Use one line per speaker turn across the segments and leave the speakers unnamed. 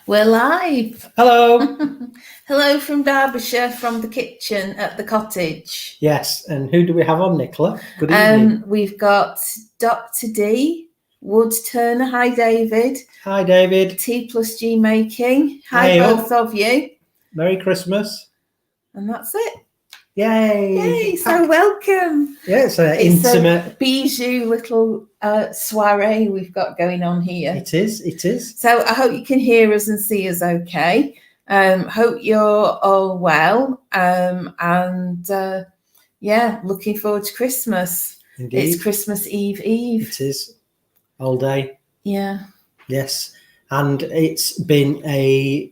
We're live.
Hello.
Hello from Derbyshire, from the kitchen at the cottage.
Yes, and who do we have on, Nicola? Good evening.
We've got Dr. D, Wood Turner. Hi, David.
Hi, David.
T+G making. Hi,
Hey,
both of you.
Merry Christmas.
And that's it.
Yay.
Yay, so welcome.
Yeah, it's an intimate.
A bijou little soiree we've got going on here.
It is.
So I hope you can hear us and see us okay. Hope you're all well. Looking forward to Christmas.
Indeed.
It's Christmas Eve.
It is. All day.
Yeah.
Yes. And it's been a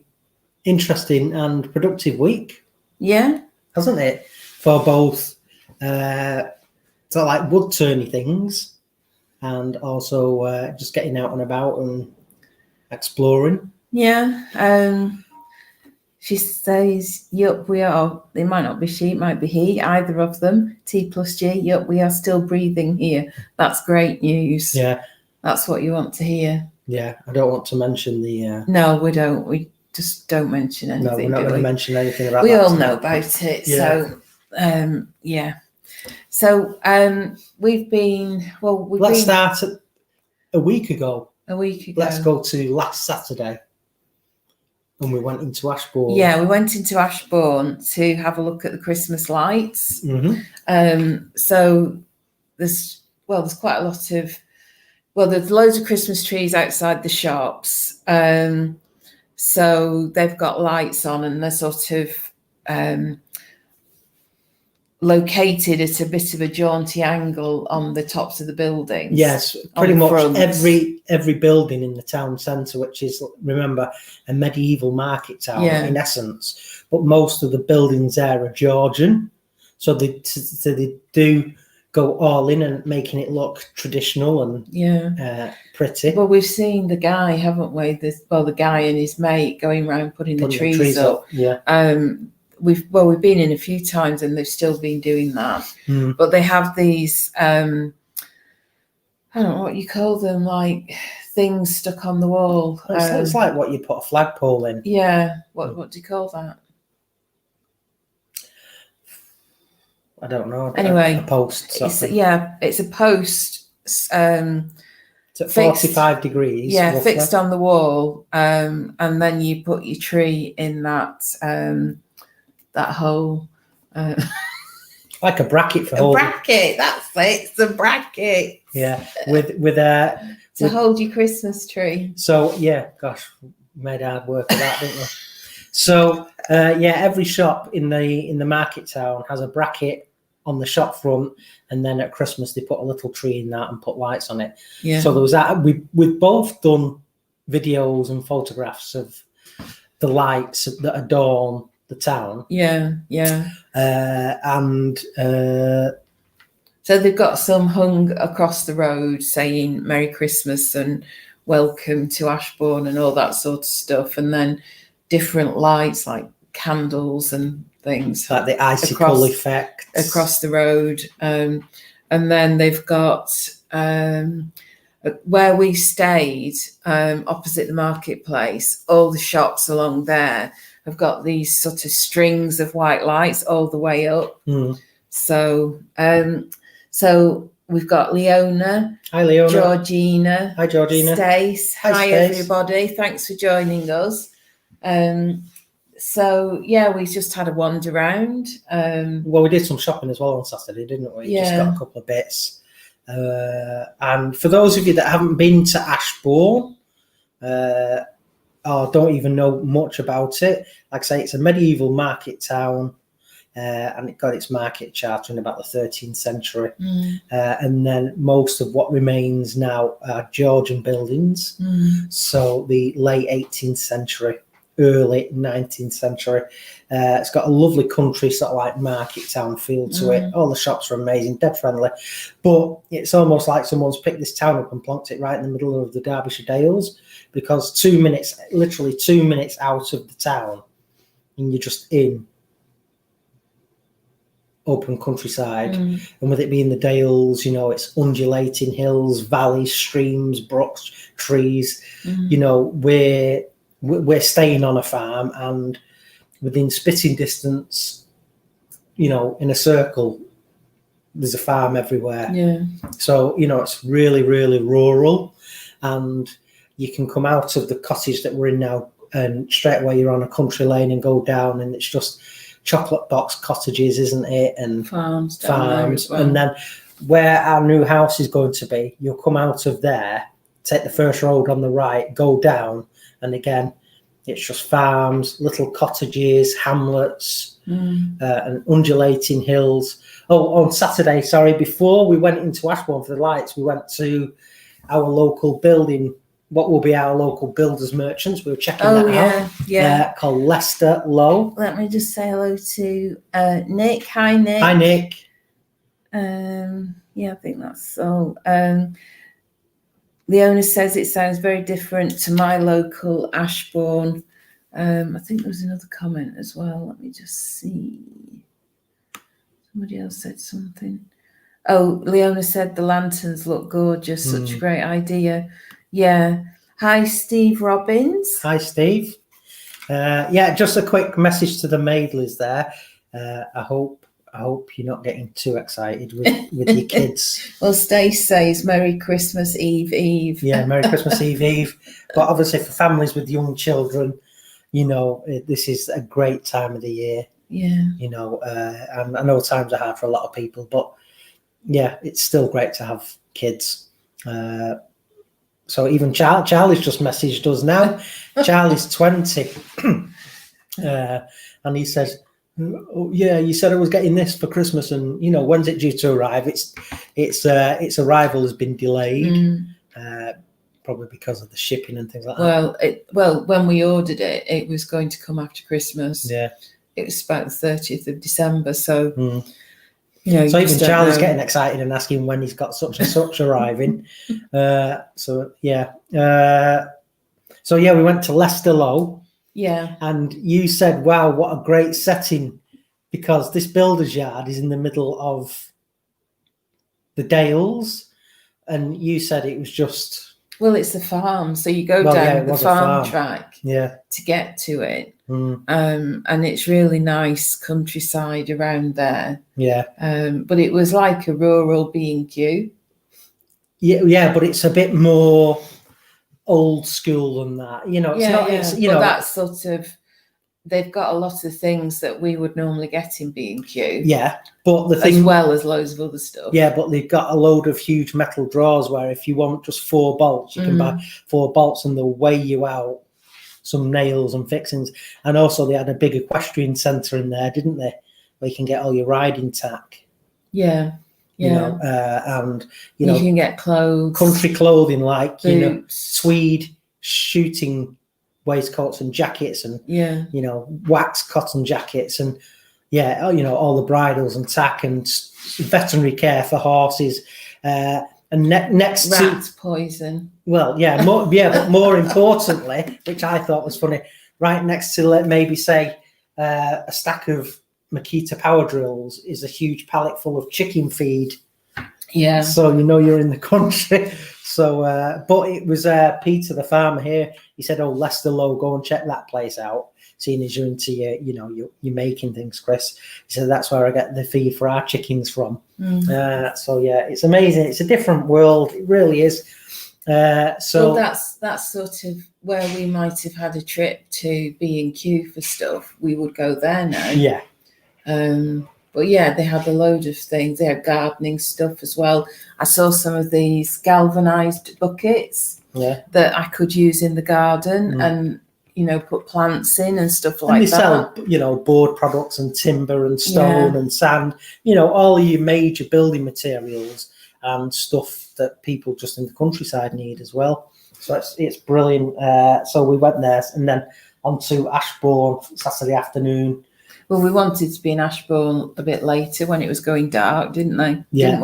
interesting and productive week.
Yeah.
Hasn't it? For both sort of like wood turny things and also just getting out and about and exploring.
Yeah. She says, yup, we are. It might not be she, it might be he, either of them. T+G, yup, we are still breathing here. That's great news.
Yeah.
That's what you want to hear.
Yeah. I don't want to mention the...
No, we don't. We just don't mention anything.
No, we're not going to mention anything about
we
that.
We all know about it.
Yeah.
So, yeah. So, we've been... Well,
Let's start a week ago.
A week ago.
Let's go to last Saturday. And we went into Ashbourne.
Yeah, we went into Ashbourne to have a look at the Christmas lights.
Mm-hmm.
So there's quite a lot of, there's loads of Christmas trees outside the shops. So they've got lights on and they're sort of located at a bit of a jaunty angle on the tops of the buildings.
Yes, pretty much every building in the town centre, which is, remember, a medieval market town in essence. But most of the buildings there are Georgian, so they do go all in and making it look traditional and pretty.
Well, we've seen the guy, haven't we? The guy and his mate going around putting the trees up.
Yeah.
We've been in a few times and they've still been doing that. But they have these I don't know what you call them, like things stuck on the wall.
It's like what you put a flagpole in.
Yeah. What do you call that?
I don't know.
Anyway,
a post.
It's a post.
It's at 45 degrees.
Yeah,
roughly.
Fixed on the wall, and then you put your tree in that hole.
Like a bracket for
holding. Bracket, that's it. It's a bracket.
Yeah, with
to hold your Christmas tree.
So yeah, gosh, made hard work of that, didn't we? So every shop in the market town has a bracket on the shop front, and then at Christmas they put a little tree in that and put lights on it.
Yeah.
So there was that. We've both done videos and photographs of the lights that adorn the town.
Yeah.
So
they've got some hung across the road saying Merry Christmas and welcome to Ashbourne and all that sort of stuff, and then different lights like candles and things
like the icicle effect
across the road, and then they've got where we stayed opposite the marketplace. All the shops along there have got these sort of strings of white lights all the way up. So we've got Leona.
Hi, Leona.
Georgina.
Hi, Georgina.
Stace. Hi, everybody. Thanks for joining us. We just had a wander around.
We did some shopping as well on Saturday, didn't we?
Yeah.
Just got a couple of bits. And for those of you that haven't been to Ashbourne, or don't even know much about it, like I say, it's a medieval market town, and it got its market charter in about the 13th century. And then most of what remains now are Georgian buildings. So the late 18th century, early 19th century. It's got a lovely country sort of like market town feel to it. All the shops are amazing, dead friendly. But it's almost like someone's picked this town up and plonked it right in the middle of the Derbyshire Dales, because literally 2 minutes out of the town, and you're just in open countryside. And with it being the Dales, it's undulating hills, valleys, streams, brooks, trees. We're we're staying on a farm, and within spitting distance, in a circle, there's a farm everywhere.
Yeah.
So, it's really, really rural, and you can come out of the cottage that we're in now, and straight away you're on a country lane and go down, and it's just chocolate box cottages, isn't it? And
farms.
Well. And then where our new house is going to be, you'll come out of there, take the first road on the right, go down, and again, it's just farms, little cottages, hamlets, and undulating hills. Oh, on Saturday, before we went into Ashbourne for the lights, we went to our local building, what will be our local builders merchants. We were checking that out. Called Leicester Low.
Let me just say hello to Nick. Hi, Nick.
Hi, Nick.
I think that's all. Leona says it sounds very different to my local Ashbourne. I think there was another comment as well. Let me just see. Somebody else said something. Oh, Leona said the lanterns look gorgeous. Such a great idea. Yeah. Hi, Steve Robbins.
Hi, Steve. Just a quick message to the Maidleys there. I hope you're not getting too excited with your kids.
Well, Stace says Merry Christmas Eve.
Yeah, Merry Christmas Eve. But obviously for families with young children, this is a great time of the year.
Yeah.
And I know times are hard for a lot of people, but yeah, it's still great to have kids. So even Charlie's just messaged us now. Charlie's 20. And he says, oh, yeah, you said I was getting this for Christmas, and when's it due to arrive? Its arrival has been delayed, probably because of the shipping and things like that.
Well, when we ordered it, it was going to come after Christmas.
Yeah,
it was about the 30th of December. So,
so even Charlie's getting excited and asking when he's got such and such arriving. So we went to Leicester Low.
Yeah.
And you said, wow, what a great setting, because this builder's yard is in the middle of the Dales. And you said it was just...
Well, it's a farm. So you go down the farm track to get to it. And it's really nice countryside around there.
Yeah.
But it was like a rural B&Q.
Yeah, but it's a bit more... old school than that,
that's sort of, they've got a lot of things that we would normally get in B&Q.
Yeah, but the thing,
as well as loads of other stuff.
Yeah, but they've got a load of huge metal drawers where if you want just 4 bolts, you can buy 4 bolts, and they'll weigh you out some nails and fixings. And also they had a big equestrian centre in there, didn't they? Where you can get all your riding tack.
Yeah.
And
you can get clothes,
country clothing, like
boots,
tweed shooting waistcoats and jackets, and wax cotton jackets, and all the bridles and tack, and veterinary care for horses, and next
rat poison.
Well, but more importantly, which I thought was funny, right next to maybe say a stack of Makita power drills is a huge pallet full of chicken feed.
Yeah.
So you're in the country. So, but it was Peter, the farmer here. He said, "Oh, Leicester Low, go and check that place out. Seeing as you're into you're making things, Chris." He said that's where I get the feed for our chickens from. It's amazing. It's a different world. It really is. So
that's sort of where we might have had a trip to B&Q for stuff. We would go there now.
Yeah.
But they had a load of things. They had gardening stuff as well. I saw some of these galvanized buckets that I could use in the garden and, put plants in and stuff like that.
And they sell, board products and timber and stone and sand, all your major building materials and stuff that people just in the countryside need as well. So it's brilliant. So we went there, and then on to Ashbourne Saturday afternoon.
Well, we wanted to be in Ashbourne a bit later when it was going dark, didn't we?
Yeah.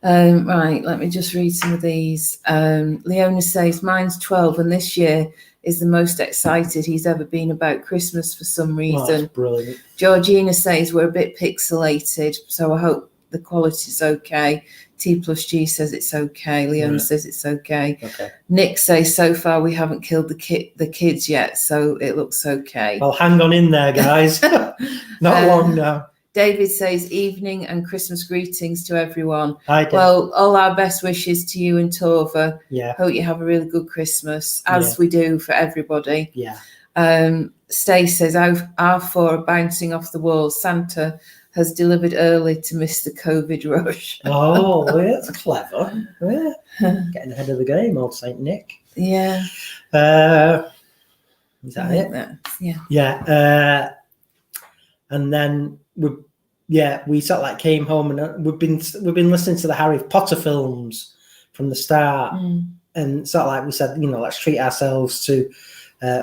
Right, let me just read some of these. Leona says, mine's 12, and this year is the most excited he's ever been about Christmas for some reason.
Oh, that's brilliant.
Georgina says, we're a bit pixelated, so I hope the quality's okay. T+G says it's okay. Leon
Right.
says it's okay.
Okay.
Nick says so far we haven't killed the kids yet, so it looks okay.
Well, hang on in there, guys. Not long now.
David says evening and Christmas greetings to everyone.
I do.
Well, all our best wishes to you and Tova.
Yeah.
Hope you have a really good Christmas, as we do for everybody.
Yeah.
Stay says our four are bouncing off the walls. Santa has delivered early to miss the COVID rush.
Oh, well, that's clever. Yeah. Getting ahead of the game, old Saint Nick.
Yeah.
Is that it?
Yeah.
Yeah. And then we sort of like came home and we've been listening to the Harry Potter films from the start, and sort of like we said, let's treat ourselves to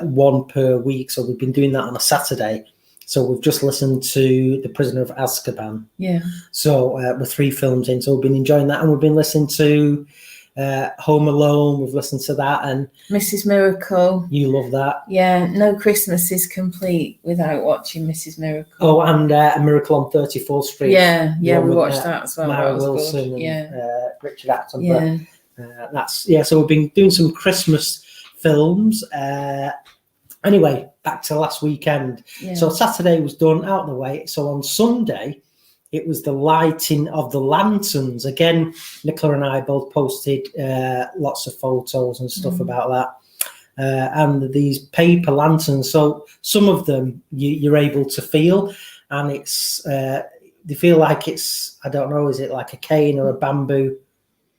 one per week. So we've been doing that on a Saturday. So we've just listened to The Prisoner of Azkaban.
Yeah.
So we're 3 films in, so we've been enjoying that, and we've been listening to Home Alone. We've listened to that, and
Mrs. Miracle.
you love that.
Yeah, no Christmas is complete without watching Mrs. Miracle.
Oh, and A Miracle on 34th Street.
Yeah,
The one
we
with,
watched that as well.
Mara
That was
Wilson
good.
and Richard Attenborough.
Yeah.
So we've been doing some Christmas films. Anyway, back to last weekend.
Yeah.
So Saturday was done, out of the way. So on Sunday, it was the lighting of the lanterns. Again, Nicola and I both posted lots of photos and stuff about that. And these paper lanterns. So some of them you're able to feel, and it's they feel like it's, I don't know, is it like a cane or a bamboo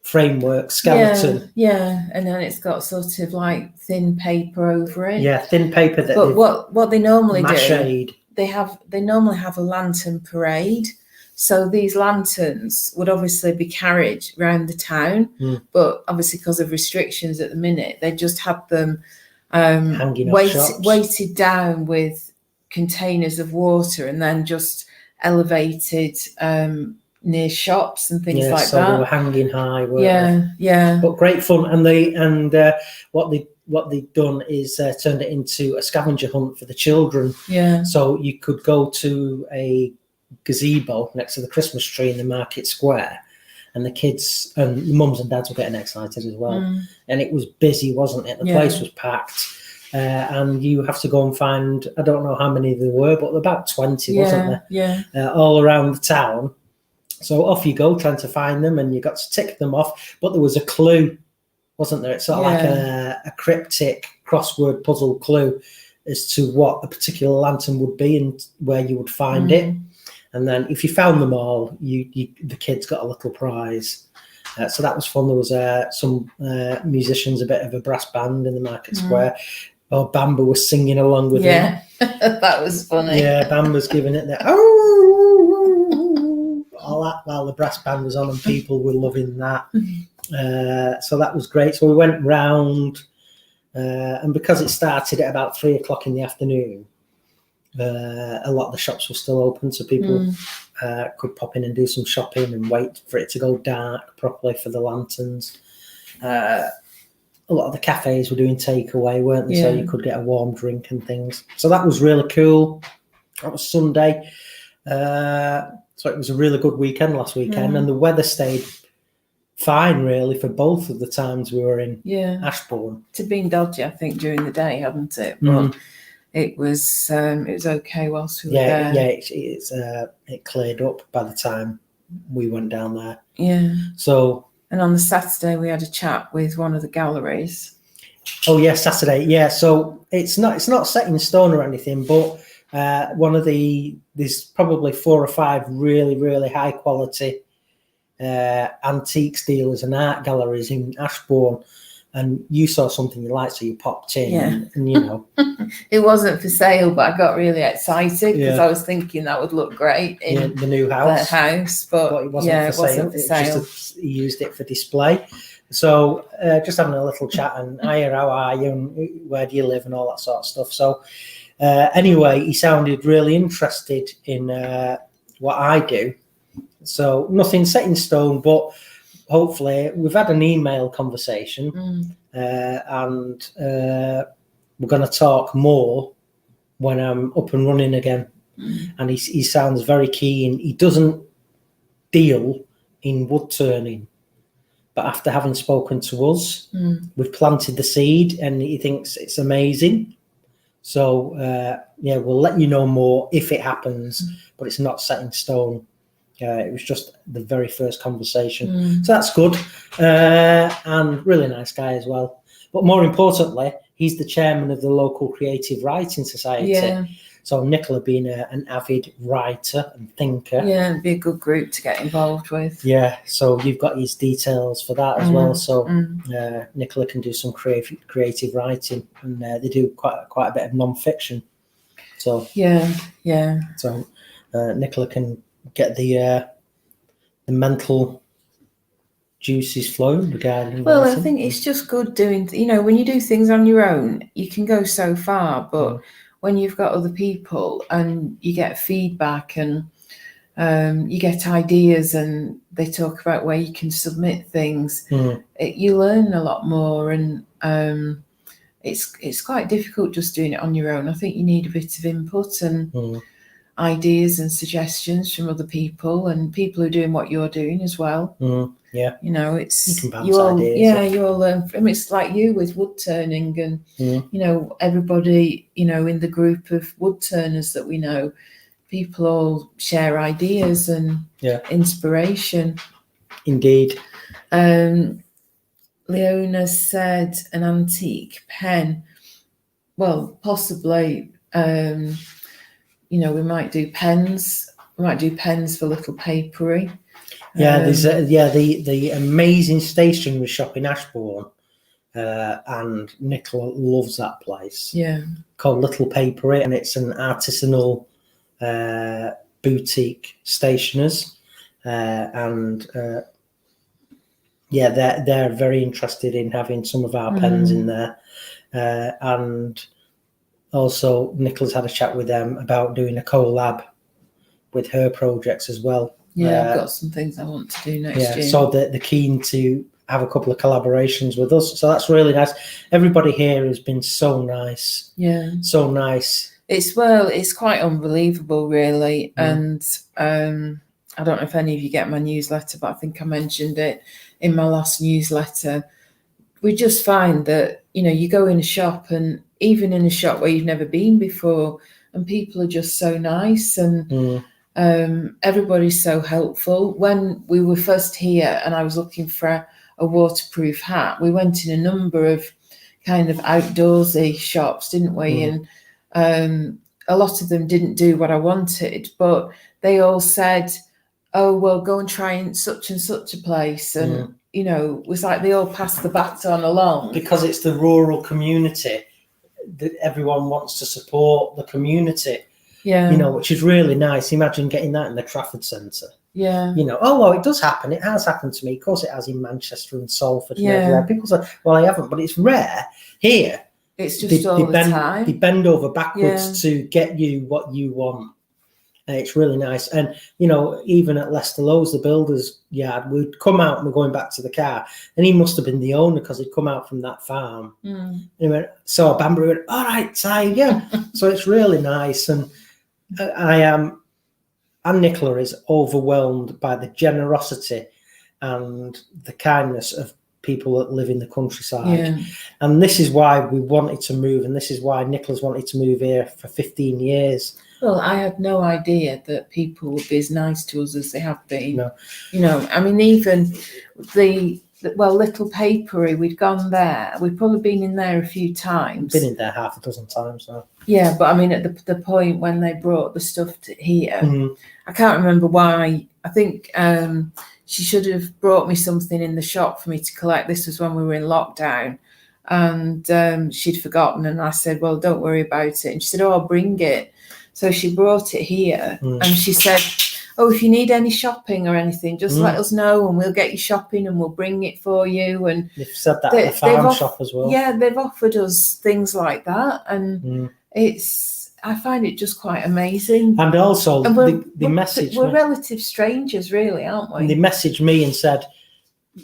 framework skeleton?
Yeah, and then it's got sort of like thin paper over it.
Yeah, thin paper that.
But what they normally
macheted.
do, they normally have a lantern parade. So these lanterns would obviously be carried around the town, but obviously because of restrictions at the minute, they just had them
hanging off shops.
weighted down with containers of water and then just elevated near shops and things like
so
that.
they were hanging high.
Yeah.
But great fun, and what they've done is turned it into a scavenger hunt for the children.
Yeah.
So you could go to a gazebo next to the Christmas tree in the market square, and the kids and the mums and dads were getting excited as well. And it was busy, wasn't it? The place was packed. And you have to go and find, I don't know how many there were, but about 20, wasn't there?
Yeah.
All around the town. So off you go, trying to find them, and you got to tick them off. But there was a clue, wasn't there? It's sort of like a cryptic crossword puzzle clue as to what a particular lantern would be and where you would find it. And then if you found them all, the kids got a little prize. So that was fun. There was some musicians, a bit of a brass band in the market square. Oh, Bamba was singing along with him.
That was funny.
Yeah, Bamba's giving it the all that while the brass band was on, and people were loving that. So that was great. So we went round, and because it started at about 3:00 in the afternoon, a lot of the shops were still open, so people could pop in and do some shopping and wait for it to go dark properly for the lanterns. A lot of the cafes were doing takeaway, weren't they? So you could get a warm drink and things. So that was really cool. That was Sunday. So it was a really good weekend last weekend, and the weather stayed fine, really, for both of the times we were in Ashbourne.
It's been dodgy, I think, during the day, hadn't it? But it was okay whilst we were there.
Yeah, it cleared up by the time we went down there.
Yeah.
So.
And on the Saturday, we had a chat with one of the galleries.
Oh yeah, Saturday. Yeah, so it's not set in stone or anything, but there's probably 4 or 5 really, really high quality antiques dealers and art galleries in Ashbourne, and you saw something you liked, so you popped in, and you know.
It wasn't for sale, but I got really excited because I was thinking that would look great in
the new house.
The house, but
it wasn't for sale. He used it for display. So just having a little chat and, hiya, how are you, and where do you live, and all that sort of stuff. So anyway, he sounded really interested in what I do. So nothing set in stone, but hopefully we've had an email conversation, and we're going to talk more when I'm up and running again. And he sounds very keen. He doesn't deal in wood turning, but after having spoken to us, we've planted the seed, and he thinks it's amazing. So we'll let you know more if it happens, but it's not set in stone. It was just the very first conversation, so that's good, and really nice guy as well. But more importantly, he's the chairman of the local Creative Writing Society.
Yeah.
So Nicola being an avid writer and thinker.
Yeah, it'd be a good group to get involved with.
Yeah, so you've got his details for that as well. So Nicola can do some creative writing, and they do quite a bit of non-fiction. So
yeah.
So Nicola can get the mental juices flowing regarding.
Well,
writing.
I think it's just good doing. When you do things on your own, you can go so far, but when you've got other people and you get feedback and you get ideas and they talk about where you can submit things, you learn a lot more, and it's quite difficult just doing it on your own. I think you need a bit of input and ideas and suggestions from other people, and people who are doing what you're doing as well.
Yeah,
it's
you can bounce ideas.
Yeah, you all learn from. It's like you with wood turning, and everybody in the group of wood turners that we know, people all share ideas and inspiration.
Indeed.
Leona said an antique pen. Well, possibly. We might do pens. We might do pens for little papery.
Yeah, there's the amazing stationery shop in Ashbourne, and Nicola loves that place.
Yeah,
called Little Papery, and it's an artisanal boutique stationers, and they're very interested in having some of our pens in there, and also Nicola's had a chat with them about doing a collab with her projects as well.
Yeah, I've got some things I want to do next year.
So they're keen to have a couple of collaborations with us. So that's really nice. Everybody here has been so nice.
Yeah.
So nice.
It's quite unbelievable, really. And I don't know if any of you get my newsletter, but I think I mentioned it in my last newsletter. We just find that, you go in a shop, and even in a shop where you've never been before, and people are just so nice, and everybody's so helpful. When we were first here and I was looking for a waterproof hat, we went in a number of kind of outdoorsy shops, didn't we? And a lot of them didn't do what I wanted, but they all said, oh, well, go and try in such and such a place. And, it was like they all passed the baton along.
Because it's the rural community that everyone wants to support the community. Yeah. Which is really nice. Imagine getting that in the Trafford Centre.
Yeah.
It does happen. It has happened to me. Of course it has in Manchester and Salford and everywhere. People say, well, I haven't, but it's rare. Here,
it's just all the time.
They bend over backwards to get you what you want. And it's really nice. And, even at Leicester Lowe's, the builder's yard, we'd come out and we're going back to the car. And he must have been the owner because he'd come out from that farm. And he went, saw a Banbury, went, all right, yeah. So it's really nice. And and Nicola is overwhelmed by the generosity and the kindness of people that live in the countryside. Yeah. And this is why we wanted to move, and this is why Nicola's wanted to move here for 15 years.
Well, I had no idea that people would be as nice to us as they have been.
No.
Even Little Papery, we'd gone there. We'd probably been in there a few times.
Been in there half a dozen times now.
Yeah, but at the point when they brought the stuff to here, I can't remember why. I think she should have brought me something in the shop for me to collect. This was when we were in lockdown, and she'd forgotten. And I said, well, don't worry about it. And she said, oh, I'll bring it. So she brought it here, and she said, oh, if you need any shopping or anything, just let us know and we'll get you shopping and we'll bring it for you. And
they've said that at the farm shop as well.
Yeah, they've offered us things like that. And I find it just quite amazing.
And also the message.
We're relative strangers, really, aren't we?
They messaged me and said,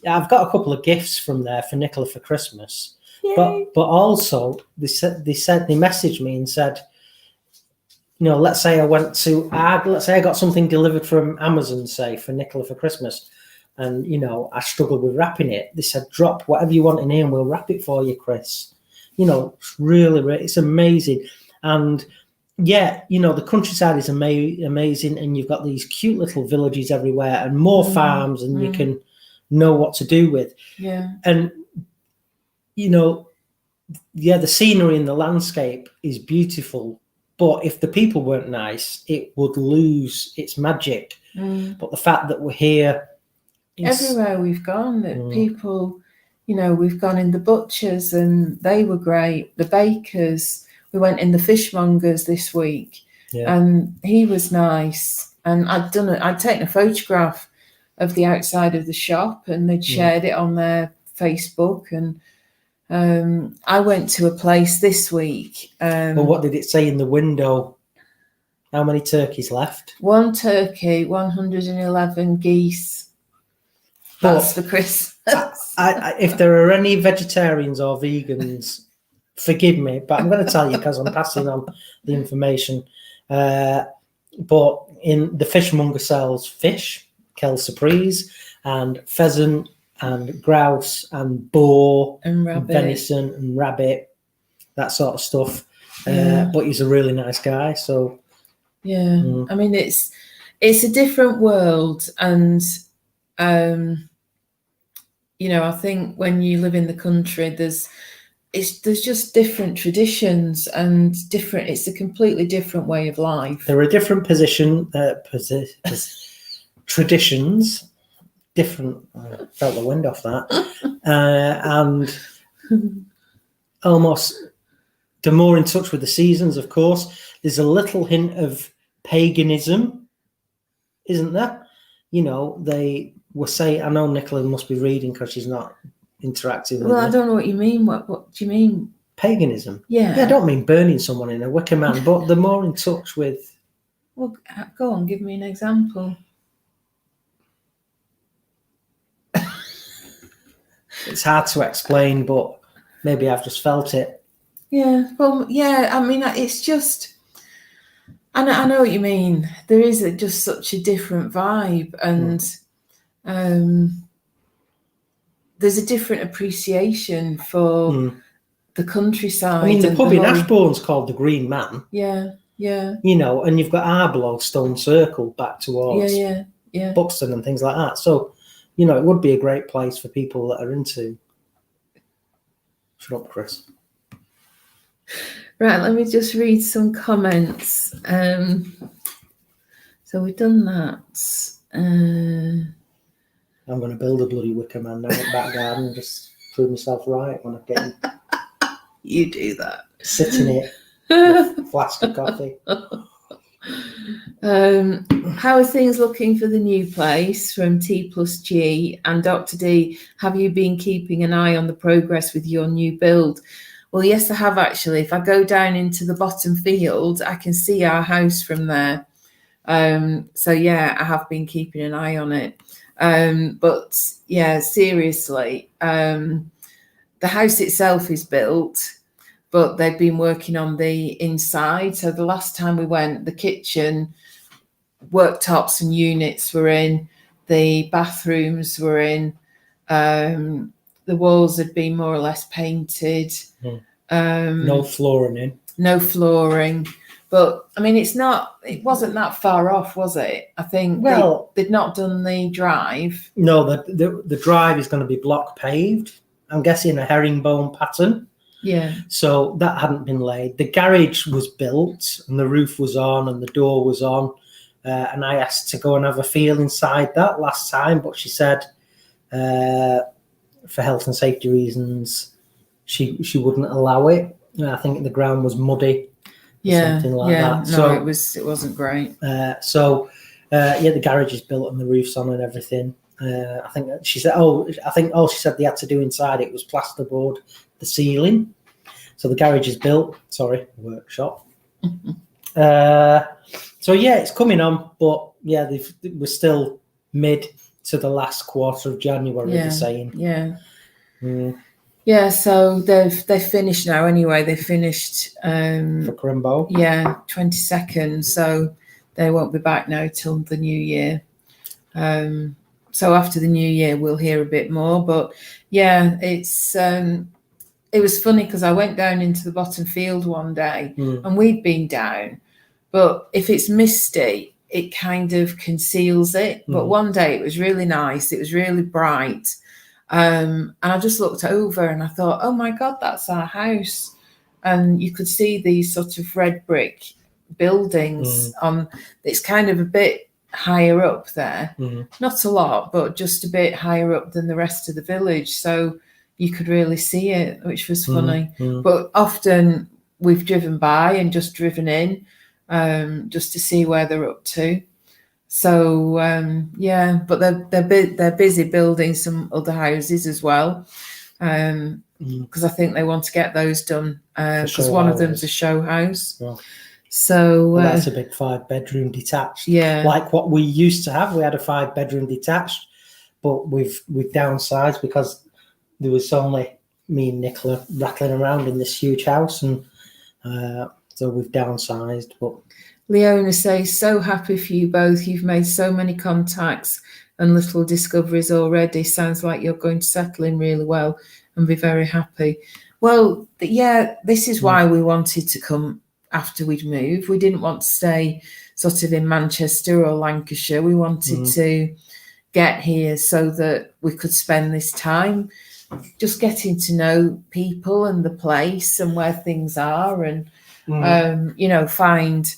I've got a couple of gifts from there for Nicola for Christmas. Yay. But also they messaged me and said, let's say I went to let's say I got something delivered from Amazon, say, for Nicola for Christmas, And, I struggled with wrapping it. They said, drop whatever you want in here and we'll wrap it for you, Chris. It's really, it's amazing. And yeah, the countryside is amazing. And you've got these cute little villages everywhere and more farms and you can know what to do with.
Yeah.
And, the scenery and the landscape is beautiful. But if the people weren't nice, it would lose its magic. But the fact that we're here...
Everywhere we've gone, that people, we've gone in the butchers and they were great. The bakers, we went in the fishmongers this week and he was nice. And I'd taken a photograph of the outside of the shop and they'd shared it on their Facebook. And I went to a place this week.
Well, what did it say in the window? How many turkeys left?
1 turkey, 111 geese. That's for Christmas.
If there are any vegetarians or vegans, forgive me, but I'm going to tell you because I'm passing on the information. But in the fishmonger sells fish, Kel Surprise, and pheasant, and grouse, and boar,
and rabbit.
Venison, and rabbit, that sort of stuff. But he's a really nice guy, so
yeah. I mean, it's a different world, and I think when you live in the country, there's just different traditions and it's a completely different way of life.
There are different traditions, different. I felt the wind off that, and almost they're more in touch with the seasons. Of course, there's a little hint of paganism, isn't there? They were saying, I know Nicola must be reading because she's not interacting with
I don't know what you mean. What do you mean?
Paganism?
Yeah.
I don't mean burning someone in a wicker man, but they're more in touch with...
Well, go on, give me an example.
It's hard to explain, but maybe I've just felt it.
Yeah, well, yeah, I mean, it's just... I know what you mean. There is just such a different vibe, and there's a different appreciation for the countryside.
I mean, the pub in Ashbourne's called the Green Man.
Yeah, yeah.
And you've got Arblow, Stone Circle, back towards Buxton and things like that. So, it would be a great place for people that are into... Shut up, Chris.
Right, let me just read some comments. So we've done that.
I'm going to build a bloody wicker man now in the back garden and just prove myself right when I get in.
You do that.
Sitting here with a flask of coffee.
How are things looking for the new place from T+G? And Dr. D, have you been keeping an eye on the progress with your new build? Well, yes, I have actually. If I go down into the bottom field, I can see our house from there. So yeah, I have been keeping an eye on it. But yeah, seriously, the house itself is built, but they've been working on the inside. So the last time we went, the kitchen, worktops and units were in, the bathrooms were in, the walls had been more or less painted.
No flooring in.
No flooring. But I mean, it wasn't that far off, was it? I think they'd not done the drive.
No, the drive is going to be block paved. I'm guessing a herringbone pattern.
Yeah.
So that hadn't been laid. The garage was built and the roof was on and the door was on. And I asked to go and have a feel inside that last time, but she said for health and safety reasons, she wouldn't allow it. I think the ground was muddy. Something like that.
No, so it wasn't great.
The garage is built and the roof's on and everything. I think she said all she said they had to do inside it was plasterboard the ceiling. So the garage is built. Sorry, workshop. So yeah, it's coming on, but yeah, we're still mid to the last quarter of January. They're saying.
Yeah. Yeah, so they've finished now anyway. They finished
for Crimbo.
Yeah, 22nd. So they won't be back now till the new year. so after the new year, we'll hear a bit more. But yeah, it was funny because I went down into the bottom field one day and we'd been down, but if it's misty, it kind of conceals it. But one day it was really nice. It was really bright. And I just looked over and I thought, oh my God, that's our house. And you could see these sort of red brick buildings it's kind of a bit higher up there. Not a lot, but just a bit higher up than the rest of the village. So you could really see it, which was funny. But often we've driven by and just driven in just to see where they're up to. So but they're busy building some other houses as well, because I think they want to get those done because one of them's a show house.
Yeah.
So
that's a big 5-bedroom detached.
Yeah,
like what we used to have. We had a 5-bedroom detached, but we've downsized because there was only me and Nicola rattling around in this huge house, and so we've downsized. But
Leona says, so happy for you both. You've made so many contacts and little discoveries already. Sounds like you're going to settle in really well and be very happy. Well, yeah, this is why we wanted to come after we'd moved. We didn't want to stay sort of in Manchester or Lancashire. We wanted to get here so that we could spend this time just getting to know people and the place and where things are, and find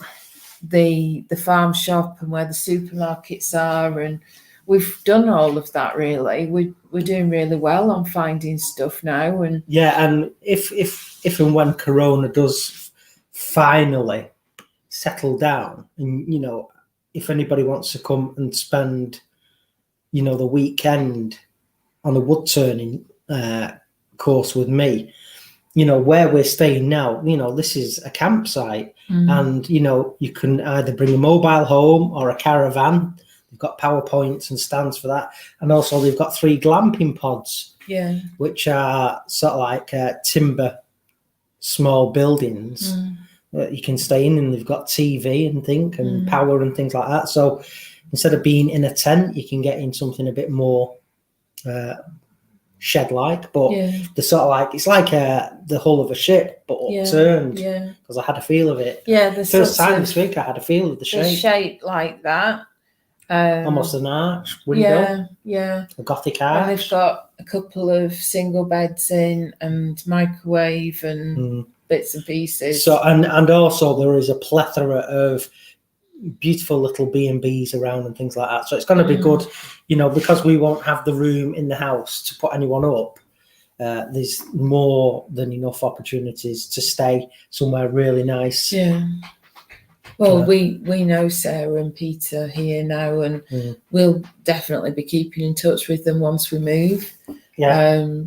the farm shop and where the supermarkets are. And we've done all of that really. We're doing really well on finding stuff now. And
and if and when Corona does finally settle down, and if anybody wants to come and spend the weekend on a wood turning course with me, where we're staying now, this is a campsite, and you can either bring a mobile home or a caravan. They've got PowerPoints and stands for that, and also they've got 3 glamping pods, which are sort of like timber small buildings that you can stay in, and they've got TV and power and things like that. So instead of being in a tent, you can get in something a bit more shed-like, but the sort of like, it's like the hull of a ship, but upturned. Because I had a feel of it. The first time this week, I had a feel of the shape
like that.
Almost an arch window. A Gothic arch.
And they've got a couple of single beds in and microwave and bits and pieces.
So and also there is a plethora of beautiful little B&Bs around and things like that. So it's going to be good, because we won't have the room in the house to put anyone up. There's more than enough opportunities to stay somewhere really nice.
Well, we know Sarah and Peter here now, and we'll definitely be keeping in touch with them once we move.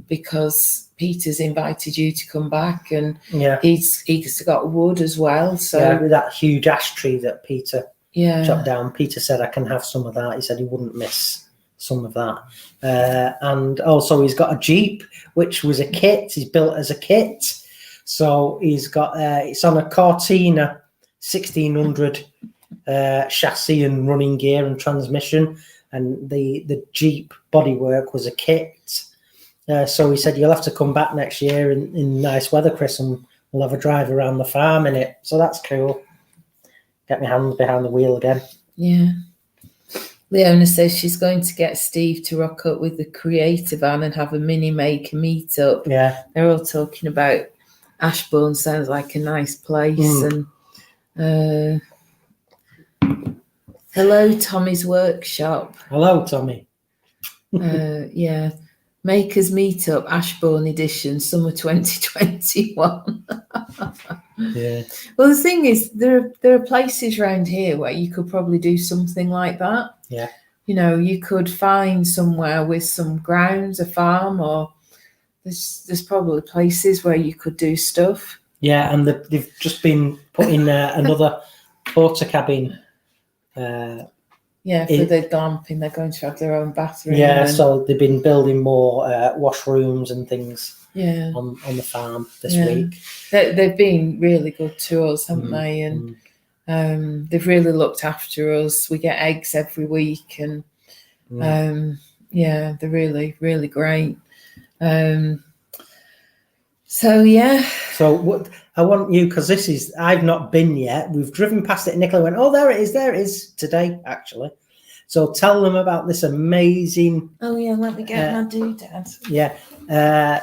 Because Peter's invited you to come back, and he's got wood as well. So
with that huge ash tree that Peter chopped down, Peter said I can have some of that. He said he wouldn't miss some of that. And also he's got a Jeep, which was a kit. He's built as a kit. So he's got it's on a Cortina 1600 chassis and running gear and transmission, and the Jeep bodywork was a kit. So he said, you'll have to come back next year in nice weather, Chris, and we'll have a drive around the farm in it. So that's cool. Get my hands behind the wheel again.
Leona says she's going to get Steve to rock up with the creator van and have a mini maker meetup. They're all talking about Ashbourne. Sounds like a nice place. And hello, Tommy's Workshop.
Hello, Tommy.
Makers Meetup, Ashbourne edition, summer 2021. Well, the thing is, there are places around here where you could probably do something like that. You could find somewhere with some grounds, a farm, or there's probably places where you could do stuff.
And they've just been putting another porta cabin.
For the glamping, they're going to have their own bathroom.
So they've been building more washrooms and things on the farm this week.
They've been really good to us, haven't they? And they've really looked after us. We get eggs every week, and Yeah, they're really, really great. So yeah.
So what I want you, because I've not been yet. We've driven past it, and Nicola went, "Oh, there it is today, actually." So tell them about this amazing.
Oh yeah, let me get my doodad.
Yeah,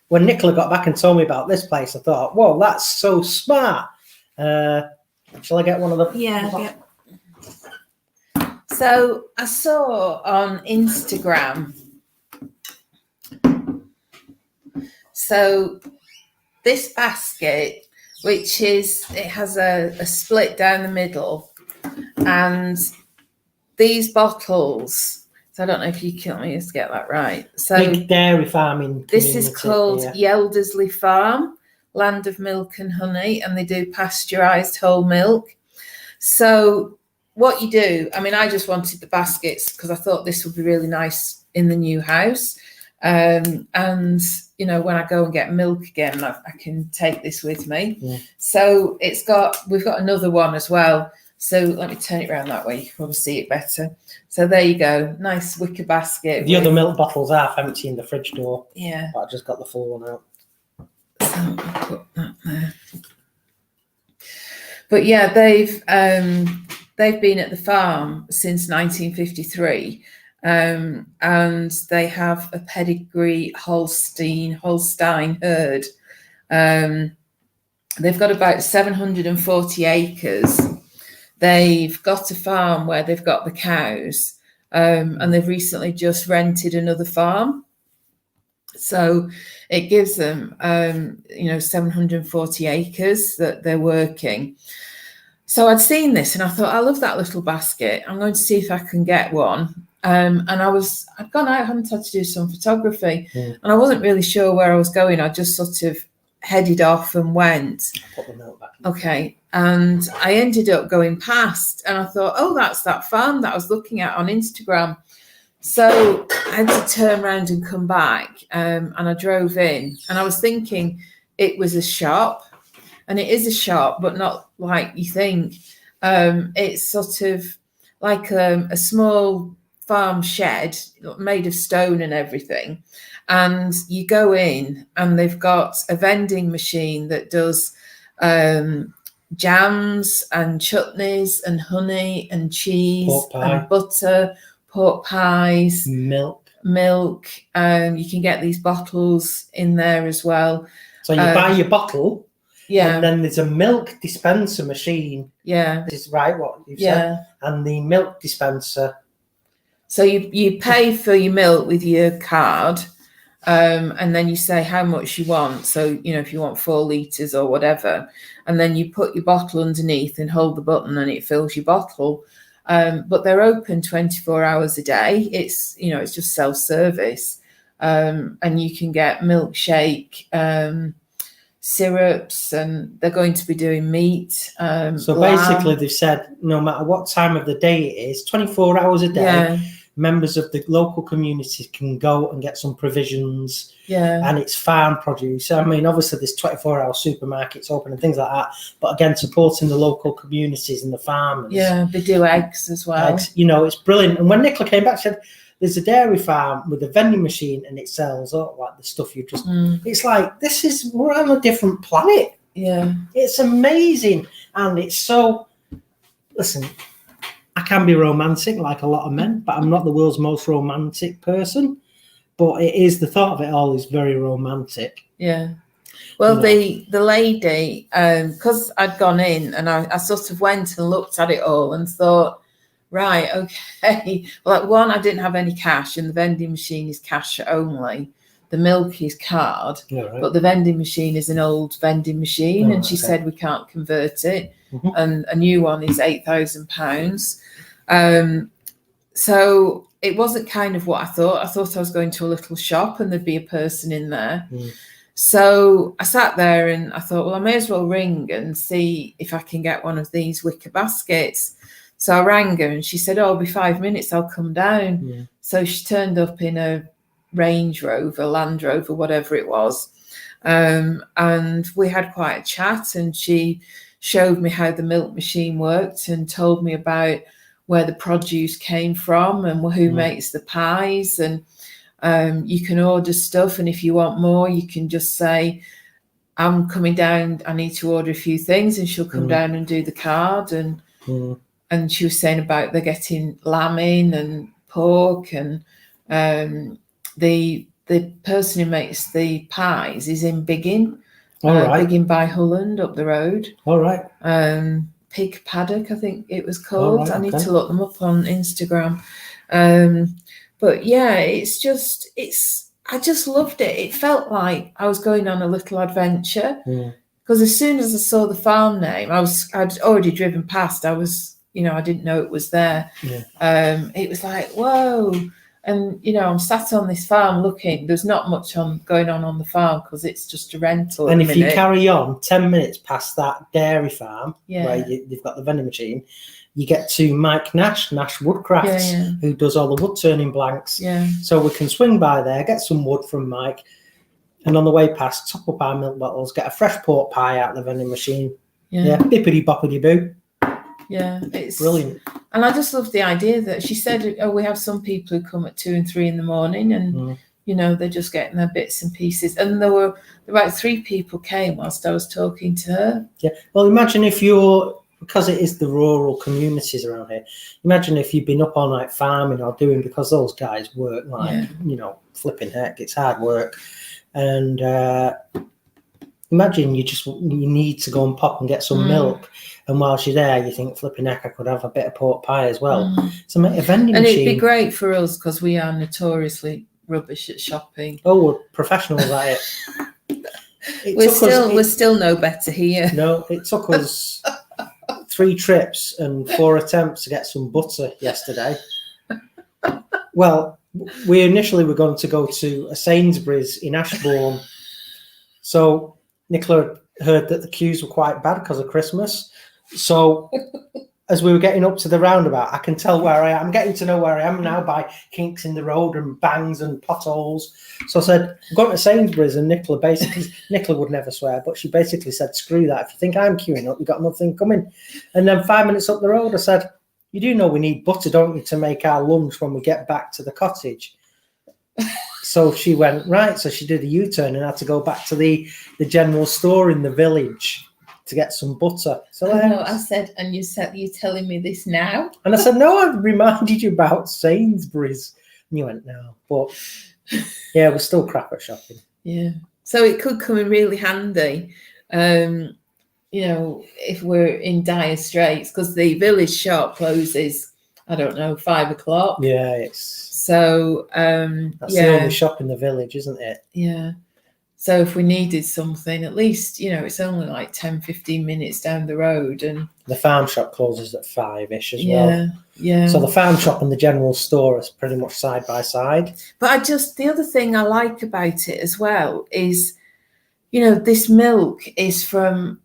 when Nicola got back and told me about this place, I thought, "Whoa, that's so smart." Shall I get one of the?
Yeah. So I saw on Instagram. So this basket, which it has a split down the middle, and these bottles. So I don't know if you can let me just get that right. So
big dairy farming.
This is called Yeldersley Farm, Land of Milk and Honey, and they do pasteurised whole milk. So what you do, I mean, I just wanted the baskets because I thought this would be really nice in the new house. And when I go and get milk again, I can take this with me.
Yeah.
So we've got another one as well. So let me turn it around that way. You can probably see it better. So there you go. Nice wicker basket.
The other milk bottles half empty in the fridge door.
Yeah.
But I just got the full one out.
So I'll put that there. But yeah, they've been at the farm since 1953. And they have a pedigree Holstein herd. They've got about 740 acres. They've got a farm where they've got the cows, and they've recently just rented another farm. So it gives them, 740 acres that they're working. So I'd seen this and I thought, I love that little basket. I'm going to see if I can get one. And I'd gone out, hadn't had to do some photography, and I wasn't really sure where I was going. I just sort of headed off and went.
Put the note back.
Okay. And I ended up going past and I thought, oh, that's that farm that I was looking at on Instagram. So I had to turn around and come back, and I drove in and I was thinking it was a shop, and it is a shop, but not like you think. It's sort of like a small farm shed made of stone and everything. And you go in and they've got a vending machine that does jams and chutneys and honey and cheese and butter, pork pies,
milk.
You can get these bottles in there as well.
So you buy your bottle,
yeah,
and then there's a milk dispenser machine.
Yeah,
this is right what you've said. And the milk dispenser.
So you pay for your milk with your card, and then you say how much you want. So if you want 4 litres or whatever, and then you put your bottle underneath and hold the button, and it fills your bottle. But they're open 24 hours a day. It's it's just self-service, and you can get milkshake, syrups, and they're going to be doing meat.
So basically, they've said no matter what time of the day it is, 24 hours a day, members of the local community can go and get some provisions.
Yeah.
And it's farm produce. I mean, obviously, there's 24-hour supermarkets open and things like that. But again, supporting the local communities and the farmers.
Yeah, they do eggs as well.
Eggs, it's brilliant. And when Nicola came back, she said, there's a dairy farm with a vending machine and it sells like the stuff you just. It's like, we're on a different planet.
Yeah.
It's amazing. And it's so. Listen, I can be romantic like a lot of men, but I'm not the world's most romantic person. But it is, the thought of it all is very romantic.
Yeah. Well, the lady, because I'd gone in and I sort of went and looked at it all and thought, right, okay. Well, like one, I didn't have any cash, and the vending machine is cash only. The milk is card, but the vending machine is an old vending machine, and she said we can't convert it, and a new one is £8,000. So it wasn't kind of what I thought. I thought I was going to a little shop and there'd be a person in there. So I sat there and I thought, well, I may as well ring and see if I can get one of these wicker baskets. So I rang her and she said, oh, it'll be 5 minutes, I'll come down. So she turned up in a Range Rover, Land Rover, whatever it was. And we had quite a chat, and she showed me how the milk machine worked and told me about where the produce came from and who makes the pies, and you can order stuff, and if you want more you can just say, I'm coming down, I need to order a few things, and she'll come down and do the card. And she was saying about they're getting lamb in and pork, and the person who makes the pies is in Biggin. Biggin by Hulland up the road.
All right.
Pig Paddock, I think it was called.
Right,
I need to look them up on Instagram. But yeah, I just loved it. It felt like I was going on a little adventure, because as soon as I saw the farm name, I'd already driven past. I didn't know it was there.
Yeah.
It was like, whoa. And, I'm sat on this farm looking. There's not much going on the farm because it's just a rental.
And if you carry on 10 minutes past that dairy farm, where they've got the vending machine, you get to Mike Nash Woodcrafts, who does all the wood turning blanks.
Yeah.
So we can swing by there, get some wood from Mike, and on the way past, top up our milk bottles, get a fresh pork pie out of the vending machine. Yeah, bippity boppity boo.
Yeah, it's
brilliant.
And I just love the idea that she said, we have some people who come at 2 and 3 in the morning, and they're just getting their bits and pieces. And there were about 3 people came whilst I was talking to her.
Yeah, well, imagine if because it is the rural communities around here, imagine if you've been up all night farming or doing, because those guys work flipping heck, it's hard work. And imagine you need to go and pop and get some milk, and whilst you're there you think, flipping heck, I could have a bit of pork pie as well. So make a vending machine.
And it'd be great for us because we are notoriously rubbish at shopping.
Oh, we're professionals at it.
We're still no better here.
No, it took us 3 trips and 4 attempts to get some butter yesterday. Well, we initially were going to go to a Sainsbury's in Ashbourne. So Nicola heard that the queues were quite bad because of Christmas. So as we were getting up to the roundabout, I can tell where I am. I'm getting to know where I am now by kinks in the road and bangs and potholes. So I said, I'm going to Sainsbury's, and Nicola would never swear, but she basically said, screw that. If you think I'm queuing up, you've got nothing coming. And then 5 minutes up the road, I said, you do know we need butter, don't you, to make our lunch when we get back to the cottage? So she went, right. So she did a U-turn and had to go back to the general store in the village to get some butter. So
I said, and you're telling me this now?
And I said, no, I reminded you about Sainsbury's. And you went, no. But yeah, we're still crap at shopping.
Yeah. So it could come in really handy, if we're in dire straits, because the village shop closes, 5 o'clock.
Yeah, it's
so
that's the only shop in the village, isn't it?
Yeah. So if we needed something, at least, it's only like 10-15 minutes down the road. And
the farm shop closes at 5-ish as well.
Yeah.
So the farm shop and the general store is pretty much side by side.
But the other thing I like about it as well is, this milk is from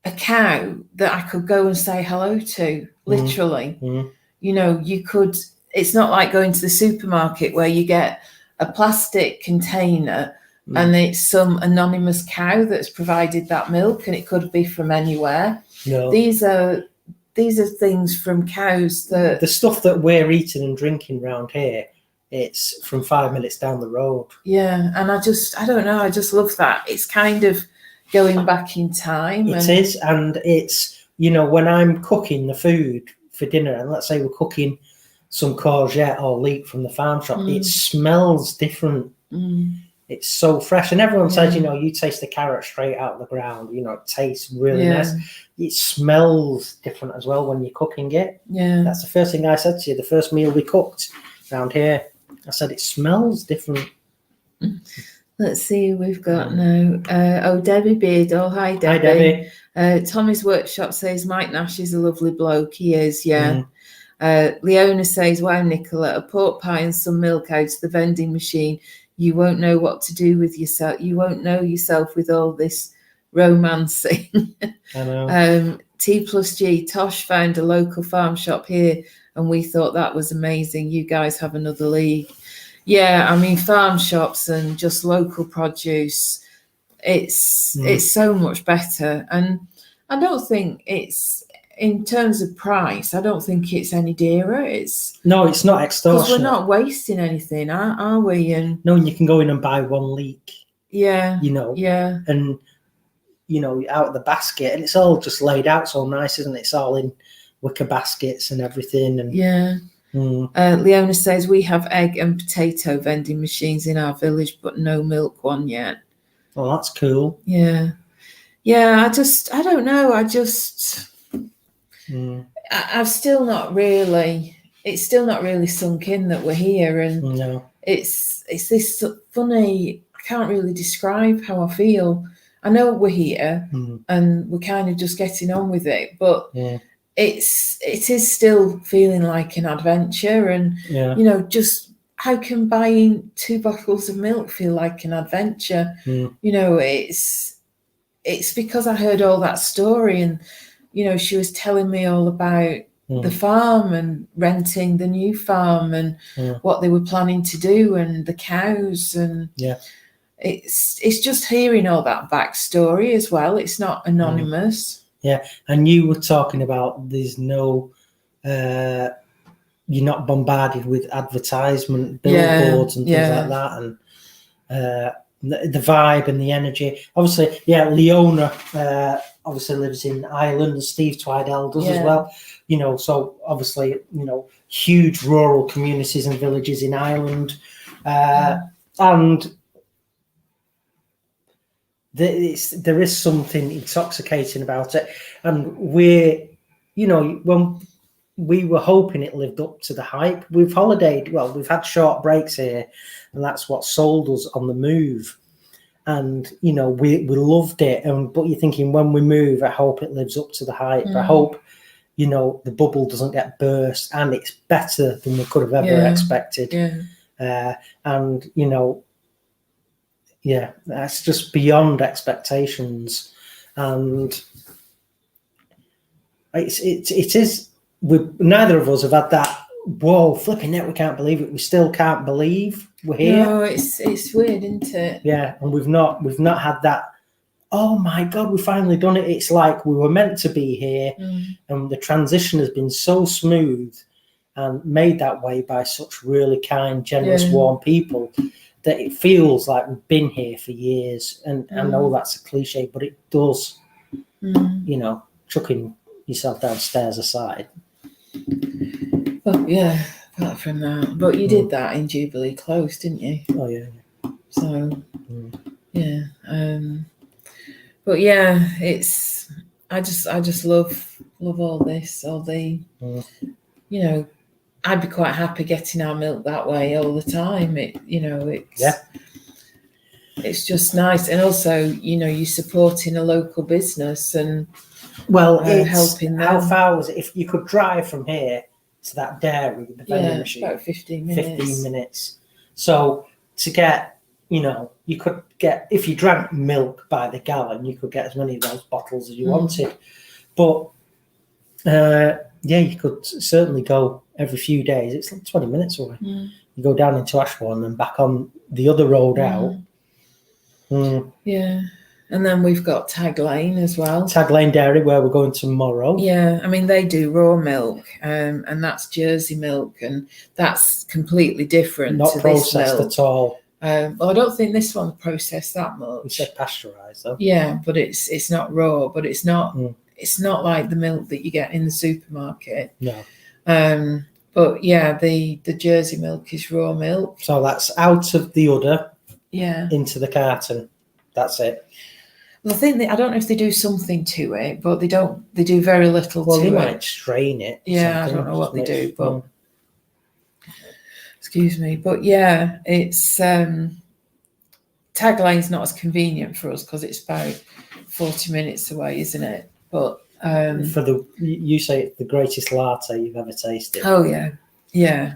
a cow that I could go and say hello to, literally. It's not like going to the supermarket where you get a plastic container and it's some anonymous cow that's provided that milk, and it could be from anywhere.
No.
These are things from cows that...
The stuff that we're eating and drinking around here, it's from 5 minutes down the road.
Yeah, and I don't know, I just love that. It's kind of going back in time.
It is, and it's, when I'm cooking the food for dinner, and let's say we're cooking some courgette or leek from the farm shop, it smells different. It's so fresh, and everyone says, you taste the carrot straight out of the ground. It tastes really nice. It smells different as well when you're cooking it.
Yeah,
that's the first thing I said to you. The first meal we cooked around here, I said it smells different.
Let's see who we've got now. Debbie Beard. Oh, hi, Debbie.
Hi,
Debbie. Tommy's Workshop says Mike Nash is a lovely bloke. He is, yeah. Leona says, wow, Nicola, a pork pie and some milk out of the vending machine. You won't know what to do with yourself. You won't know yourself with all this romancing.
I know.
T+G, Tosh found a local farm shop here, and we thought that was amazing. You guys have another league. Yeah, I mean, farm shops and just local produce, it's so much better. And I don't think it's in terms of price, I don't think it's any dearer. It's
not
because
extortionate.
we're not wasting anything, are we? And
no, you can go in and buy one leek.
Yeah.
Yeah. And out of the basket, and it's all just laid out so nice, isn't it? It's all in wicker baskets and everything. And
yeah. Leona says we have egg and potato vending machines in our village, but no milk one yet.
Oh, that's cool.
Yeah. I don't know. I've still not really. It's still not really sunk in that we're here, and
no.
It's this funny. I can't really describe how I feel. I know we're here, and we're kind of just getting on with it, but it is still feeling like an adventure, and just how can buying 2 bottles of milk feel like an adventure? It's because I heard all that story, and she was telling me all about the farm and renting the new farm and what they were planning to do and the cows, and it's just hearing all that backstory as well. It's not anonymous.
And you were talking about there's no you're not bombarded with advertisement billboards and things like that, and the vibe and the energy. Obviously, Leona obviously lives in Ireland, and Steve Twidell does as well. So obviously, huge rural communities and villages in Ireland, and there is something intoxicating about it. And we're, when we were hoping it lived up to the hype. We've holidayed, we've had short breaks here, and that's what sold us on the move. And, we loved it. But you're thinking, when we move, I hope it lives up to the hype. I hope, the bubble doesn't get burst, and it's better than we could have ever expected. And, that's just beyond expectations. And it is, neither of us have had that, whoa, flipping it, we can't believe it. We still can't believe we're here.
No, it's weird, isn't it?
Yeah, and we've not had that, oh my God, we've finally done it. It's like we were meant to be here, and the transition has been so smooth and made that way by such really kind, generous, warm people that it feels like we've been here for years. And I know that's a cliche, but it does, chucking yourself downstairs aside.
Well, apart from that. But you did that in Jubilee Close, didn't you?
Oh, yeah.
So, but it's, I just love all this, all the, I'd be quite happy getting our milk that way all the time. It's just nice. And also, you're supporting a local business and helping them.
How far was it? If you could drive from here to that dairy with the vending machine,
about 15 minutes.
15 minutes. So to get, you could get, if you drank milk by the gallon, you could get as many of those bottles as you wanted. But you could certainly go every few days. It's like 20 minutes away. You go down into Ashbourne and back on the other road out.
Yeah. And then we've got Tag Lane as well.
Tag Lane Dairy, where we're going tomorrow.
Yeah, I mean, they do raw milk, and that's Jersey milk, and that's completely different
Not
to
processed
this milk
at all.
Well, I don't think this one's processed that much.
You said pasteurised, though.
Yeah, but it's not raw, but it's not it's not like the milk that you get in the supermarket.
No.
But the Jersey milk is raw milk.
So that's out of the udder.
Yeah.
Into the carton. That's it.
Well, I think I don't know if they do something to it, but they don't. They do very little to it.
Well, they might strain it.
Yeah, I don't know what they do, but excuse me. But it's Tag Lane's not as convenient for us because it's about 40 minutes away, isn't it? But
you say it's the greatest latte you've ever tasted.
Oh yeah,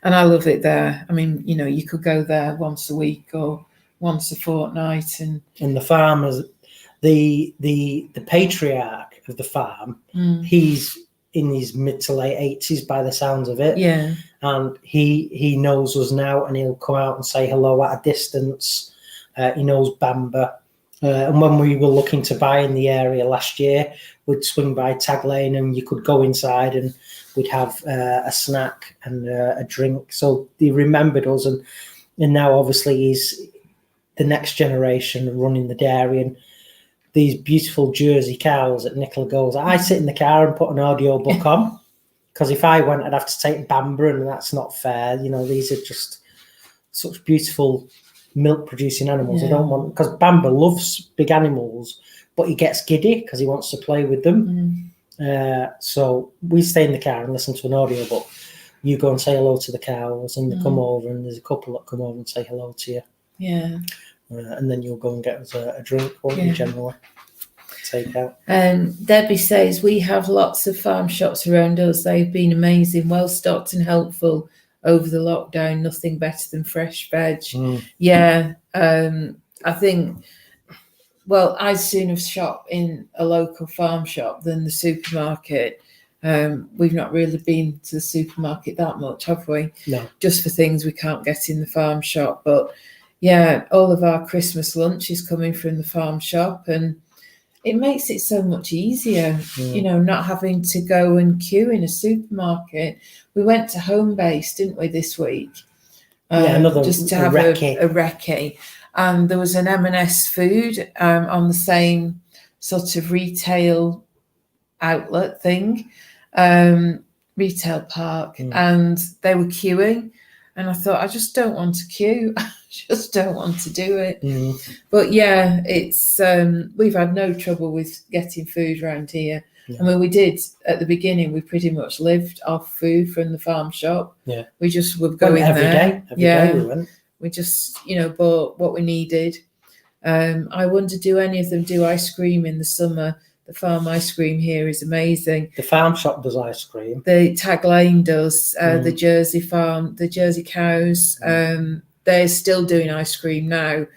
and I love it there. I mean, you could go there once a week or once a fortnight, and
the farmers. The patriarch of the farm, he's in his mid to late 80s by the sounds of it.
Yeah.
And he knows us now, and he'll come out and say hello at a distance. He knows Bamba. And when we were looking to buy in the area last year, we'd swing by Tag Lane and you could go inside and we'd have a snack and a drink. So they remembered us, and now obviously he's the next generation running the dairy, and these beautiful Jersey cows at Nicola Goals. I sit in the car and put an audio book on, because if I went, I'd have to take Bamber, and that's not fair. You know, these are just such beautiful milk producing animals. I don't want, because Bamber loves big animals, but he gets giddy because he wants to play with them. So we stay in the car and listen to an audio book. You go and say hello to the cows, and they come over, and there's a couple that come over and say hello to you.
Yeah.
And then you'll go and get us a drink, won't you, generally? Take out.
Debbie says we have lots of farm shops around us. They've been amazing, well stocked and helpful over the lockdown. Nothing better than fresh veg. Yeah. I think, well, I'd sooner shop in a local farm shop than the supermarket. We've not really been to the supermarket that much, have we?
No.
Just for things we can't get in the farm shop. But yeah, all of our Christmas lunch is coming from the farm shop, and it makes it so much easier, you know, not having to go and queue in a supermarket. We went to Home Base, didn't we, this week? Just to have a recce. And there was an M&S food on the same sort of retail outlet thing, retail park, and they were queuing. And I thought, I just don't want to queue. I just don't want to do it. But yeah, it's we've had no trouble with getting food around here. I mean, we did at the beginning. We pretty much lived off food from the farm shop. We just would go in
every
there.
Every day we went.
We just, you know, bought what we needed. I wonder, do any of them do ice cream in the summer? The farm ice cream here is amazing.
The farm shop does ice cream.
The Tag Lane does. The Jersey farm, the Jersey cows. They're still doing ice cream now.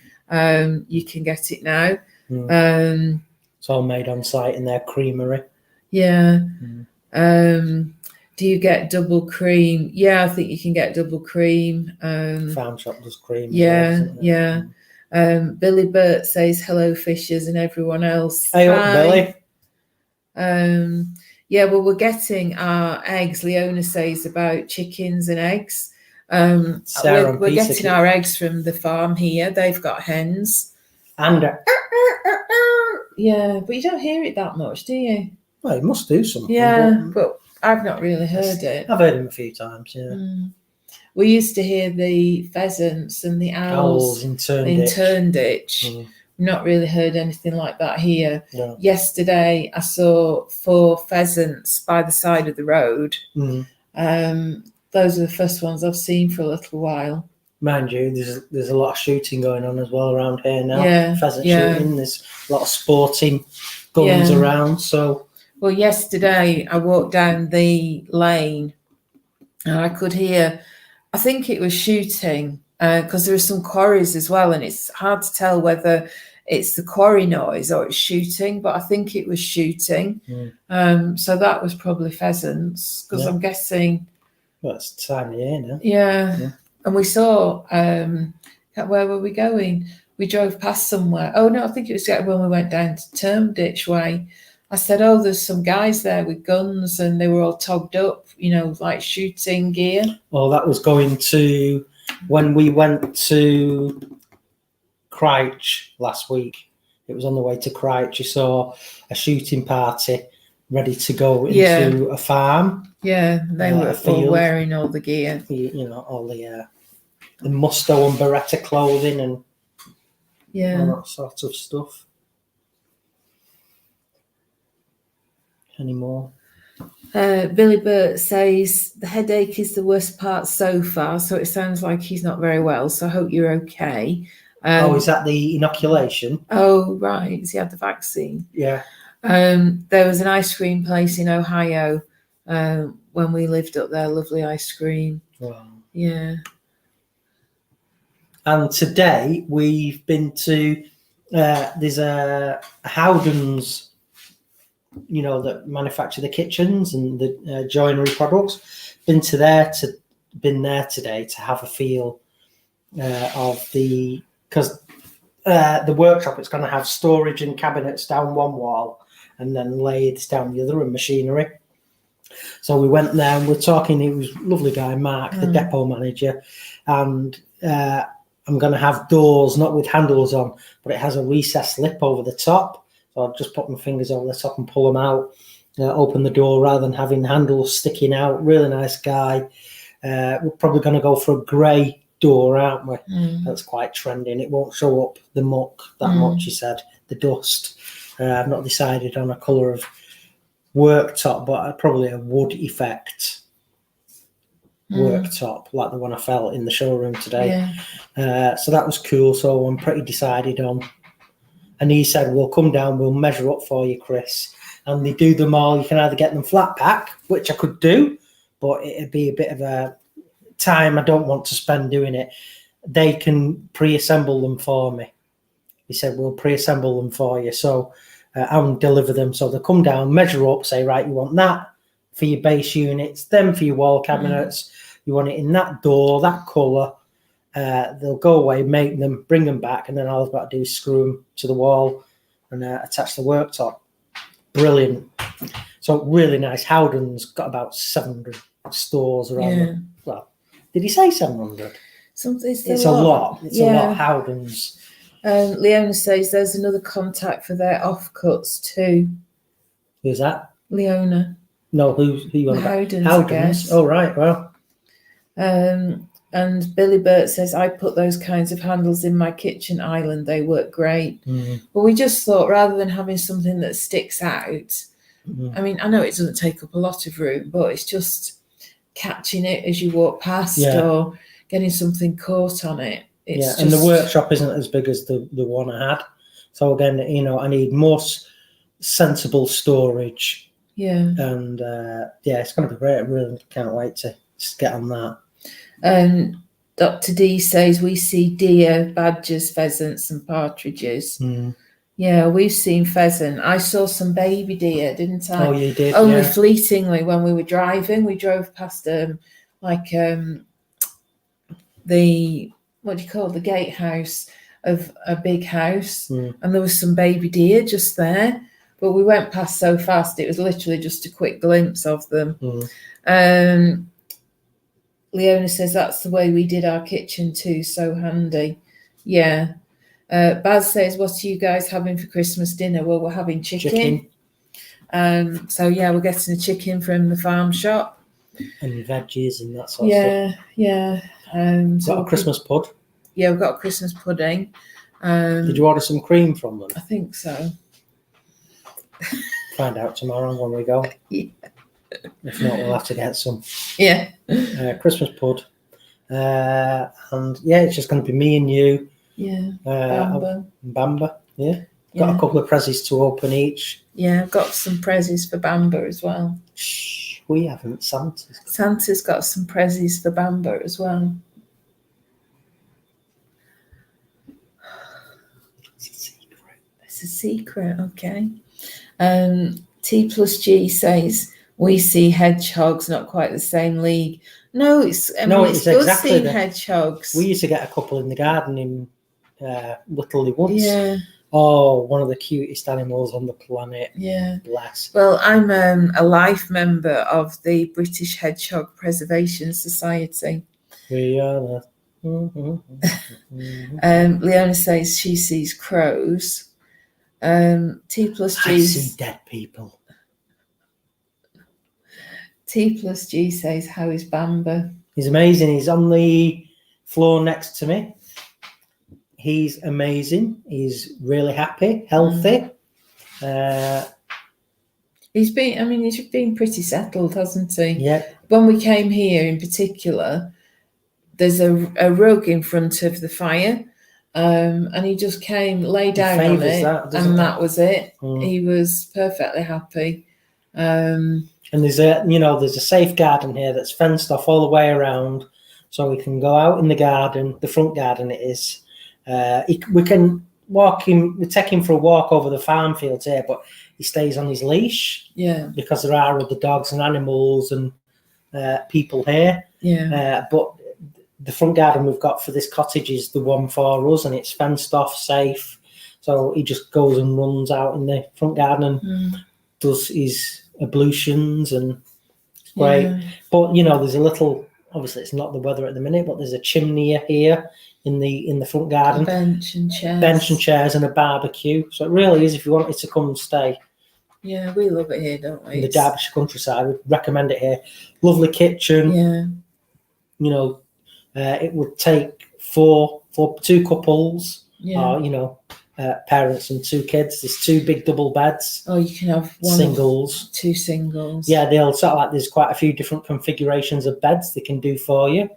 You can get it now.
It's all made on site in their creamery.
Yeah. Do you get double cream? Yeah, I think you can get double cream.
Farm shop does cream.
Yeah, yeah. Billy Burt says hello, fishers, and everyone else.
Hey, up, Billy.
Yeah, well, we're getting our eggs. Leona says about chickens and eggs. We're getting our eggs from the farm here. They've got hens.
And
yeah, but you don't hear it that much, do you?
Well, it must do something.
Yeah, but I've not really heard it.
I've heard him a few times, yeah.
We used to hear the pheasants and the owls
in Turnditch.
Not really heard anything like that here.
No.
Yesterday, I saw 4 pheasants by the side of the road. Those are the first ones I've seen for a little while.
Mind you, there's a lot of shooting going on as well around here now.
Yeah,
pheasant shooting. There's a lot of sporting guns around. So,
well, yesterday I walked down the lane and I could hear, I think it was shooting, because there are some quarries as well, and it's hard to tell whether it's the quarry noise or it's shooting, but I think it was shooting. So that was probably pheasants, because I'm guessing.
Well, it's the time of year now.
Yeah. And we saw, where were we going? We drove past somewhere. Oh, no, I think it was when we went down to Turnditch Way. I said, oh, there's some guys there with guns, and they were all togged up, you know, like shooting gear.
Well, that was going to, when we went to Cryche last week, it was on the way to Cryche. You saw a shooting party ready to go into a farm.
Yeah, they were all wearing all the gear.
You know, all the Musto and Beretta clothing and all that sort of stuff. Any more?
Billy Burt says the headache is the worst part so far, so it sounds like he's not very well, so I hope you're okay.
Is that the inoculation?
Oh, right. Has he had the vaccine?
Yeah.
There was an ice cream place in Ohio when we lived up there. Lovely ice cream.
Wow.
Yeah.
And today we've been to, there's a Howden's, you know, that manufacture the kitchens and the joinery products. Been there today to have a feel of because the workshop, it's going to have storage and cabinets down one wall and then lathes down the other and machinery. So we went there and we're talking. He was a lovely guy, Mark, the depot manager, and I'm going to have doors not with handles on, but it has a recessed lip over the top. So I'll just put my fingers over the top and pull them out, open the door rather than having handles sticking out. Really nice guy. We're probably going to go for a grey door, aren't we? That's quite trendy, and it won't show up the muck that much, he said, the dust. I've not decided on a colour of worktop, but probably a wood effect worktop, like the one I felt in the showroom today. So that was cool. So I'm pretty decided on. And he said, we'll come down, we'll measure up for you, Chris. And they do them all. You can either get them flat pack, which I could do, but it'd be a bit of a time I don't want to spend doing it. They can pre-assemble them for me. He said, we'll pre-assemble them for you. So I'll deliver them. So they'll come down, measure up, say, right, you want that for your base units, then for your wall cabinets. You want it in that door, that colour. They'll go away, make them, bring them back, and then all I've got to do is screw them to the wall and attach the worktop. Brilliant. So really nice. Howden's got about 700 stores around them. Well, did he say 700? It's a lot. It's a lot. Howden's.
Leona says there's another contact for their offcuts too.
Who's that?
Leona.
No, who you on about?
Howden's,
Howden's.
I guess.
Oh, right. Well.
And Billy Burt says, I put those kinds of handles in my kitchen island. They work great. But we just thought, rather than having something that sticks out, I mean, I know it doesn't take up a lot of room, but it's just catching it as you walk past or getting something caught on it. It's
and the workshop isn't as big as the one I had. So again, I need more sensible storage. And it's going to be great. I really can't wait to just get on that.
Dr. D says we see deer, badgers, pheasants and partridges. Yeah, we've seen pheasant. I saw some baby deer, didn't I?
Oh, you did?
Only fleetingly when we were driving. We drove past the what do you call it? The gatehouse of a big house, and there was some baby deer just there. But we went past so fast, it was literally just a quick glimpse of them. Leona says that's the way we did our kitchen too. So handy. Yeah. Baz says, what are you guys having for Christmas dinner? Well, we're having chicken. So yeah, we're getting a chicken from the farm shop.
And veggies and that sort of stuff.
Yeah.
Got a Christmas pud?
Yeah, we've got a Christmas pudding.
Did you order some cream from them?
I think so.
Find out tomorrow when we go. If not, we'll have to get some. Christmas pud. And it's just going to be me and you. Bamba. Got a couple of prezzies to open each.
I've got some prezzies for Bamba as well.
Shh, we haven't.
Santa's got some prezzies for Bamba as well. It's a secret, okay. T plus G says we see hedgehogs, not quite the same league. No, it's good
exactly
seeing hedgehogs.
We used to get a couple in the garden in Whittley Woods.
Oh,
one of the cutest animals on the planet. Bless.
Well, I'm a life member of the British Hedgehog Preservation Society.
We are.
Leona says she sees crows. T plus G.
I see dead people.
T plus G says, how is Bamba?
He's amazing. He's on the floor next to me. He's amazing. He's really happy, healthy.
He's been pretty settled, hasn't he?
Yeah.
When we came here in particular, there's a rug in front of the fire. And he just came, lay down on it, that was it. He was perfectly happy.
And there's a safe garden here that's fenced off all the way around, so we can go out in the garden, the front garden it is. We can walk him, we take him for a walk over the farm fields here, but he stays on his leash. Because there are other dogs and animals and people here. But the front garden we've got for this cottage is the one for us, and it's fenced off, safe. So he just goes and runs out in the front garden and does his ablutions, and it's great.
Yeah.
But there's a little. Obviously, it's not the weather at the minute, but there's a chimney here in the front garden.
A bench and chairs
and a barbecue. So it really is, if you wanted to come and stay.
Yeah, we love it here, don't we?
In the Derbyshire countryside, we recommend it here. Lovely kitchen.
Yeah.
It would take for two couples,
Yeah.
Parents and two kids. There's two big double beds.
Oh, you can have one
singles.
Two singles.
Yeah, they'll sort of like, there's quite a few different configurations of beds they can do for you.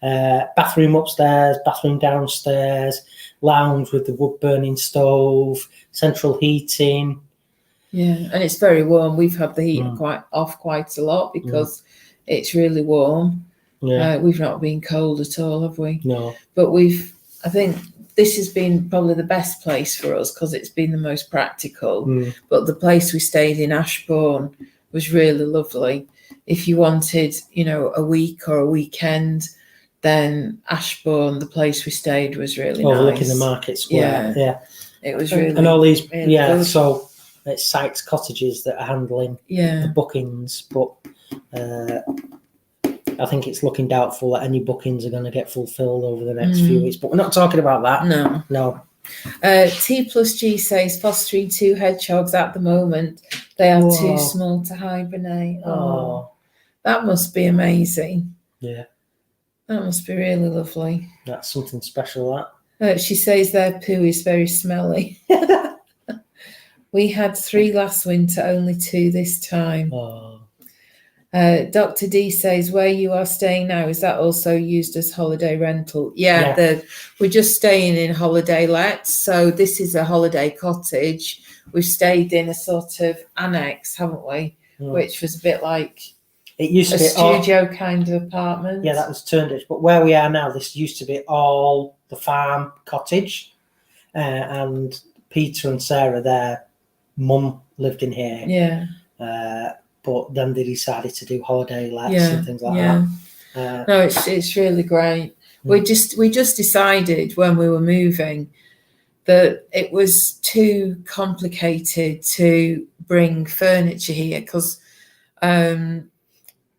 Bathroom upstairs, bathroom downstairs, lounge with the wood burning stove, central heating.
Yeah, and it's very warm. We've had the heat quite a lot because it's really warm.
Yeah.
We've not been cold at all, have we?
No.
But I think this has been probably the best place for us because it's been the most practical. But the place we stayed in, Ashbourne, was really lovely. If you wanted, a week or a weekend, then Ashbourne, the place we stayed, was really nice.
Overlooking the market square. Yeah.
It was really
and all these
really good.
So it's Sykes Cottages that are handling the bookings, but I think it's looking doubtful that any bookings are going to get fulfilled over the next few weeks. But we're not talking about that.
No. T+G says fostering 2 hedgehogs at the moment. They are too small to hibernate. Oh, that must be amazing.
Yeah.
That must be really lovely.
That's something special,
She says their poo is very smelly. We had 3 last winter, only 2 this time. Dr. D says, where you are staying now, is that also used as holiday rental? Yeah. We're just staying in holiday lets. So this is a holiday cottage. We've stayed in a sort of annex, haven't we? Which was a bit like
it used to be
studio kind of apartment.
Yeah, that was turned it. But where we are now, this used to be all the farm cottage. And Peter and Sarah, their mum, lived in here.
Yeah.
But then they decided to do holiday lets and things like that.
No, it's really great. We just decided when we were moving that it was too complicated to bring furniture here because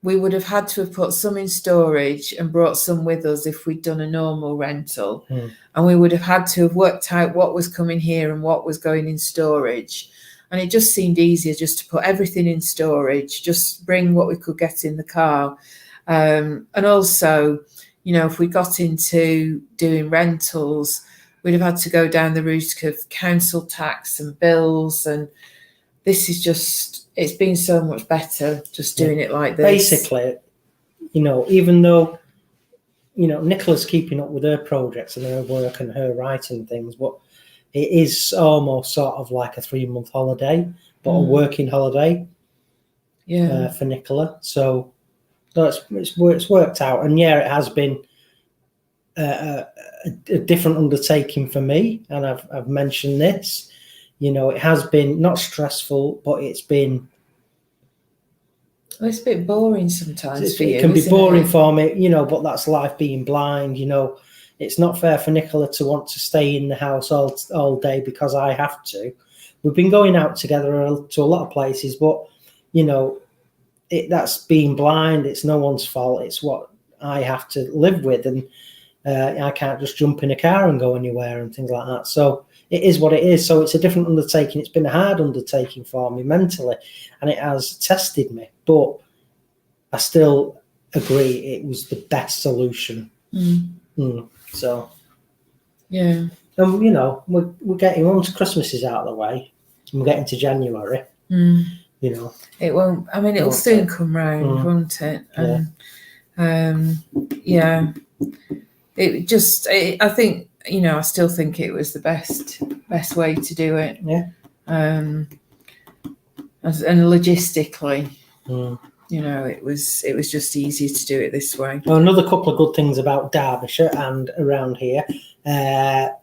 we would have had to have put some in storage and brought some with us if we'd done a normal rental. And we would have had to have worked out what was coming here and what was going in storage. And it just seemed easier just to put everything in storage, just bring what we could get in the car. And also, if we got into doing rentals, we'd have had to go down the route of council tax and bills. And this is it's been so much better just doing it like this.
Basically, even though, Nicola's keeping up with her projects and her work and her writing things, but it is almost sort of like a 3-month holiday, but a working holiday for Nicola. So it's worked out. And it has been a different undertaking for me. And I've mentioned this. It has been not stressful, but it's been...
Well, it's a bit boring sometimes for you.
It can be boring for me, but that's life being blind, It's not fair for Nicola to want to stay in the house all day because I have to. We've been going out together to a lot of places, but, that's being blind. It's no one's fault. It's what I have to live with. And I can't just jump in a car and go anywhere and things like that. So it is what it is. So it's a different undertaking. It's been a hard undertaking for me mentally, and it has tested me. But I still agree it was the best solution. So,
yeah.
We're getting once Christmas is out of the way, and we're getting to January.
It won't. I mean, it'll soon come round, won't it? It just. I think I still think it was the best way to do it.
Yeah.
And logistically, it was just easier to do it this way.
Well, another couple of good things about Derbyshire and around here.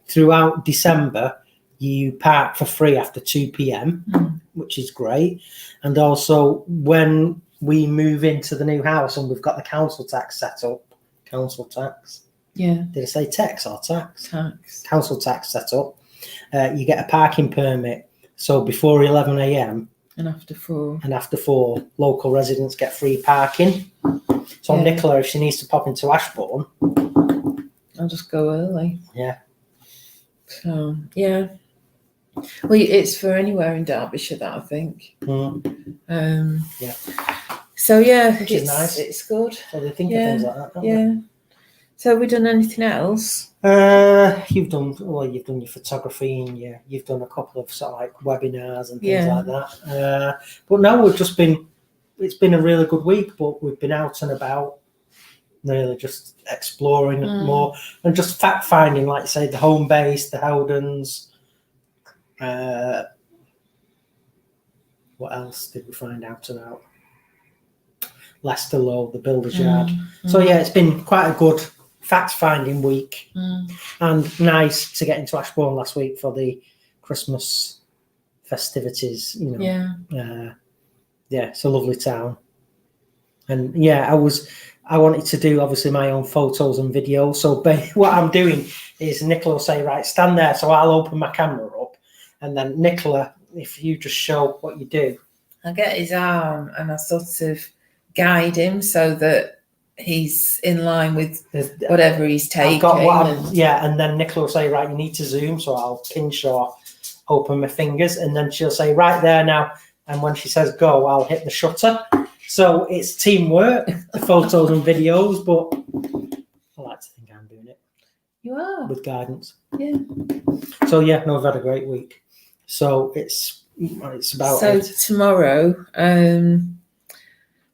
Throughout December, you park for free after 2 p.m, which is great. And also, when we move into the new house and we've got the council tax set up, council tax.
Yeah.
Did I say tax or tax?
Tax.
Council tax set up. You get a parking permit. So before 11 a.m.
And after 4.
and after 4, local residents get free parking. So
Yeah.
Nicola, if she needs to pop into Ashbourne,
I'll just go early.
Yeah.
So, yeah. Well, it's for anywhere in Derbyshire, that I think.
Yeah.
So, yeah.
Which is nice.
It's good.
So they think of things like that, don't
Yeah. So have we done anything else?
You've done your photography and you've done a couple of sort of like webinars and things like that. But no, it's been a really good week, but we've been out and about, really just exploring more and just fact finding, like say the home base, the Howdens. What else did we find out about? Leicester Low, the Builders Yard. So yeah, it's been quite a good fact-finding week, and nice to get into Ashbourne last week for the Christmas festivities. You know, it's a lovely town, and yeah, I wanted to do obviously my own photos and videos. So what I'm doing is Nicola will say, right, stand there. So I'll open my camera up, and then Nicola, if you just show what you do.
I get his arm and I sort of guide him so that he's in line with whatever he's taking.
I've got and then Nicola will say, right, you need to zoom. So I'll pinch or open my fingers, and then she'll say, right there now. And when she says go, I'll hit the shutter. So it's teamwork, the photos and videos, but I like to think I'm doing it.
You are.
With guidance.
Yeah.
So yeah, no, I've had a great week. So it's about
so tomorrow,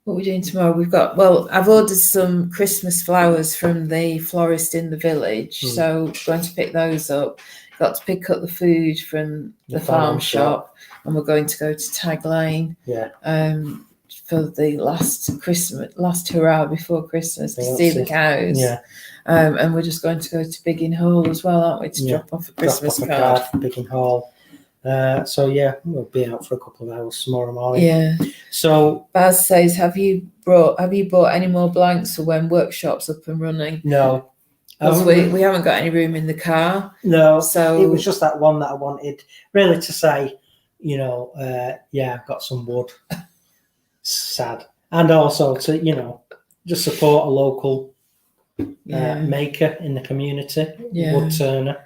what are we doing tomorrow? I've ordered some Christmas flowers from the florist in the village. So going to pick those up. Got to pick up the food from the farm shop, and we're going to go to Tag Lane.
Yeah.
For the last hurrah before Christmas to see the cows.
Yeah.
And we're just going to go to Biggin Hall as well, aren't we, to drop off a Christmas card
for Biggin Hall. So yeah, we'll be out for a couple of hours tomorrow morning.
Yeah.
So
Baz says, have you bought any more blanks for when workshop's up and running?
No.
We haven't got any room in the car.
No.
So
it was just that one that I wanted really to say, I've got some wood. Sad. And also to, just support a local maker in the community, wood turner.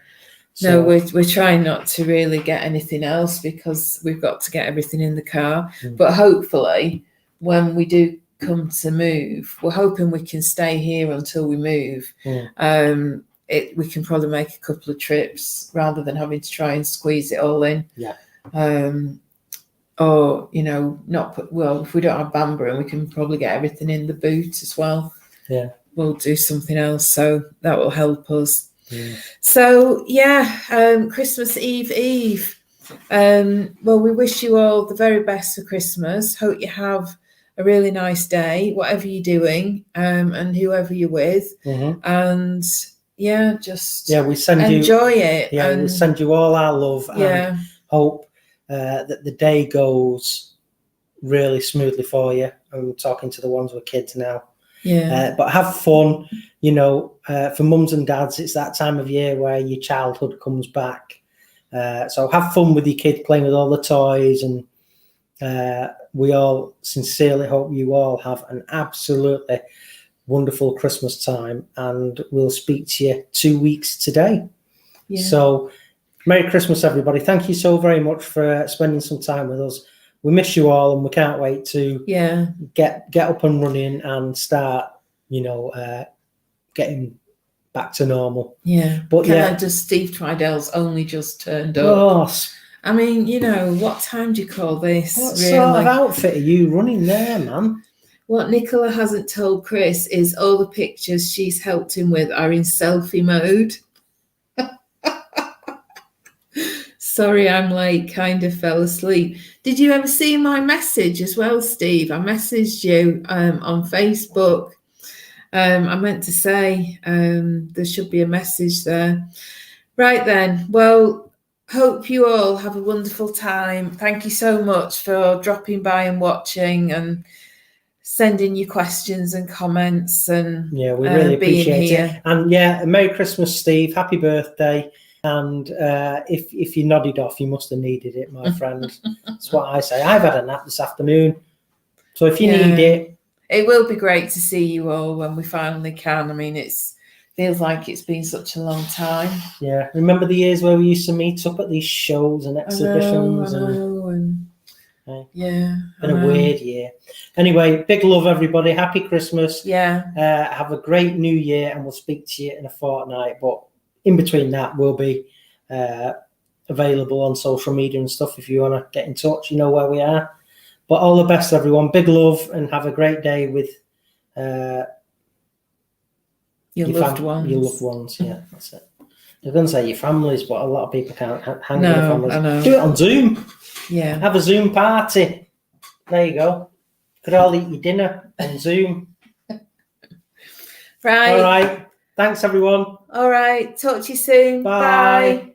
So, no, we're trying not to really get anything else because we've got to get everything in the car. But hopefully, when we do come to move, we're hoping we can stay here until we move. We can probably make a couple of trips rather than having to try and squeeze it all in.
Yeah.
Or if we don't have Bamber, we can probably get everything in the boot as well.
Yeah.
We'll do something else, so that will help us. So Christmas Eve. We wish you all the very best for Christmas. Hope you have a really nice day, whatever you're doing, and whoever you're with. And we send enjoy it.
Yeah, we send you all our love and hope that the day goes really smoothly for you. I'm talking to the ones with kids now.
Yeah.
But have fun. For mums and dads, it's that time of year where your childhood comes back. So have fun with your kid, playing with all the toys, and we all sincerely hope you all have an absolutely wonderful Christmas time, and we'll speak to you 2 weeks today.
Yeah.
So Merry Christmas, everybody. Thank you so very much for spending some time with us. We miss you all, and we can't wait to get up and running and start, getting back to normal.
Yeah.
But
Steve Tridell's only just turned up.
Oh,
I mean, what time do you call this?
What sort of outfit are you running there, man?
What Nicola hasn't told Chris is all the pictures she's helped him with are in selfie mode. Sorry, I'm late, kind of fell asleep. Did you ever see my message as well, Steve? I messaged you on Facebook. I meant to say there should be a message there. Right then. Well, hope you all have a wonderful time. Thank you so much for dropping by and watching, and sending your questions and comments, and
yeah, we really
being
appreciate
here.
it. And yeah, Merry Christmas, Steve. Happy birthday. And if you nodded off, you must have needed it, my friend. That's what I say. I've had a nap this afternoon. So if you need
it will be great to see you all when we finally can. I mean, feels like it's been such a long time.
Yeah, remember the years where we used to meet up at these shows and exhibitions?
I know. Yeah,
been a weird year. Anyway, big love, everybody. Happy Christmas.
Yeah.
Have a great New Year, and we'll speak to you in a fortnight. But in between that, we'll be available on social media and stuff. If you want to get in touch, you know where we are. But all the best, everyone. Big love, and have a great day with
your loved ones.
Your loved ones, yeah, that's it. I was going to say your families, but a lot of people can't hang with their families.
I know.
Do it on Zoom.
Yeah.
Have a Zoom party. There you go. Could all eat your dinner on Zoom.
Right.
All right. Thanks, everyone.
All right. Talk to you soon.
Bye.
Bye.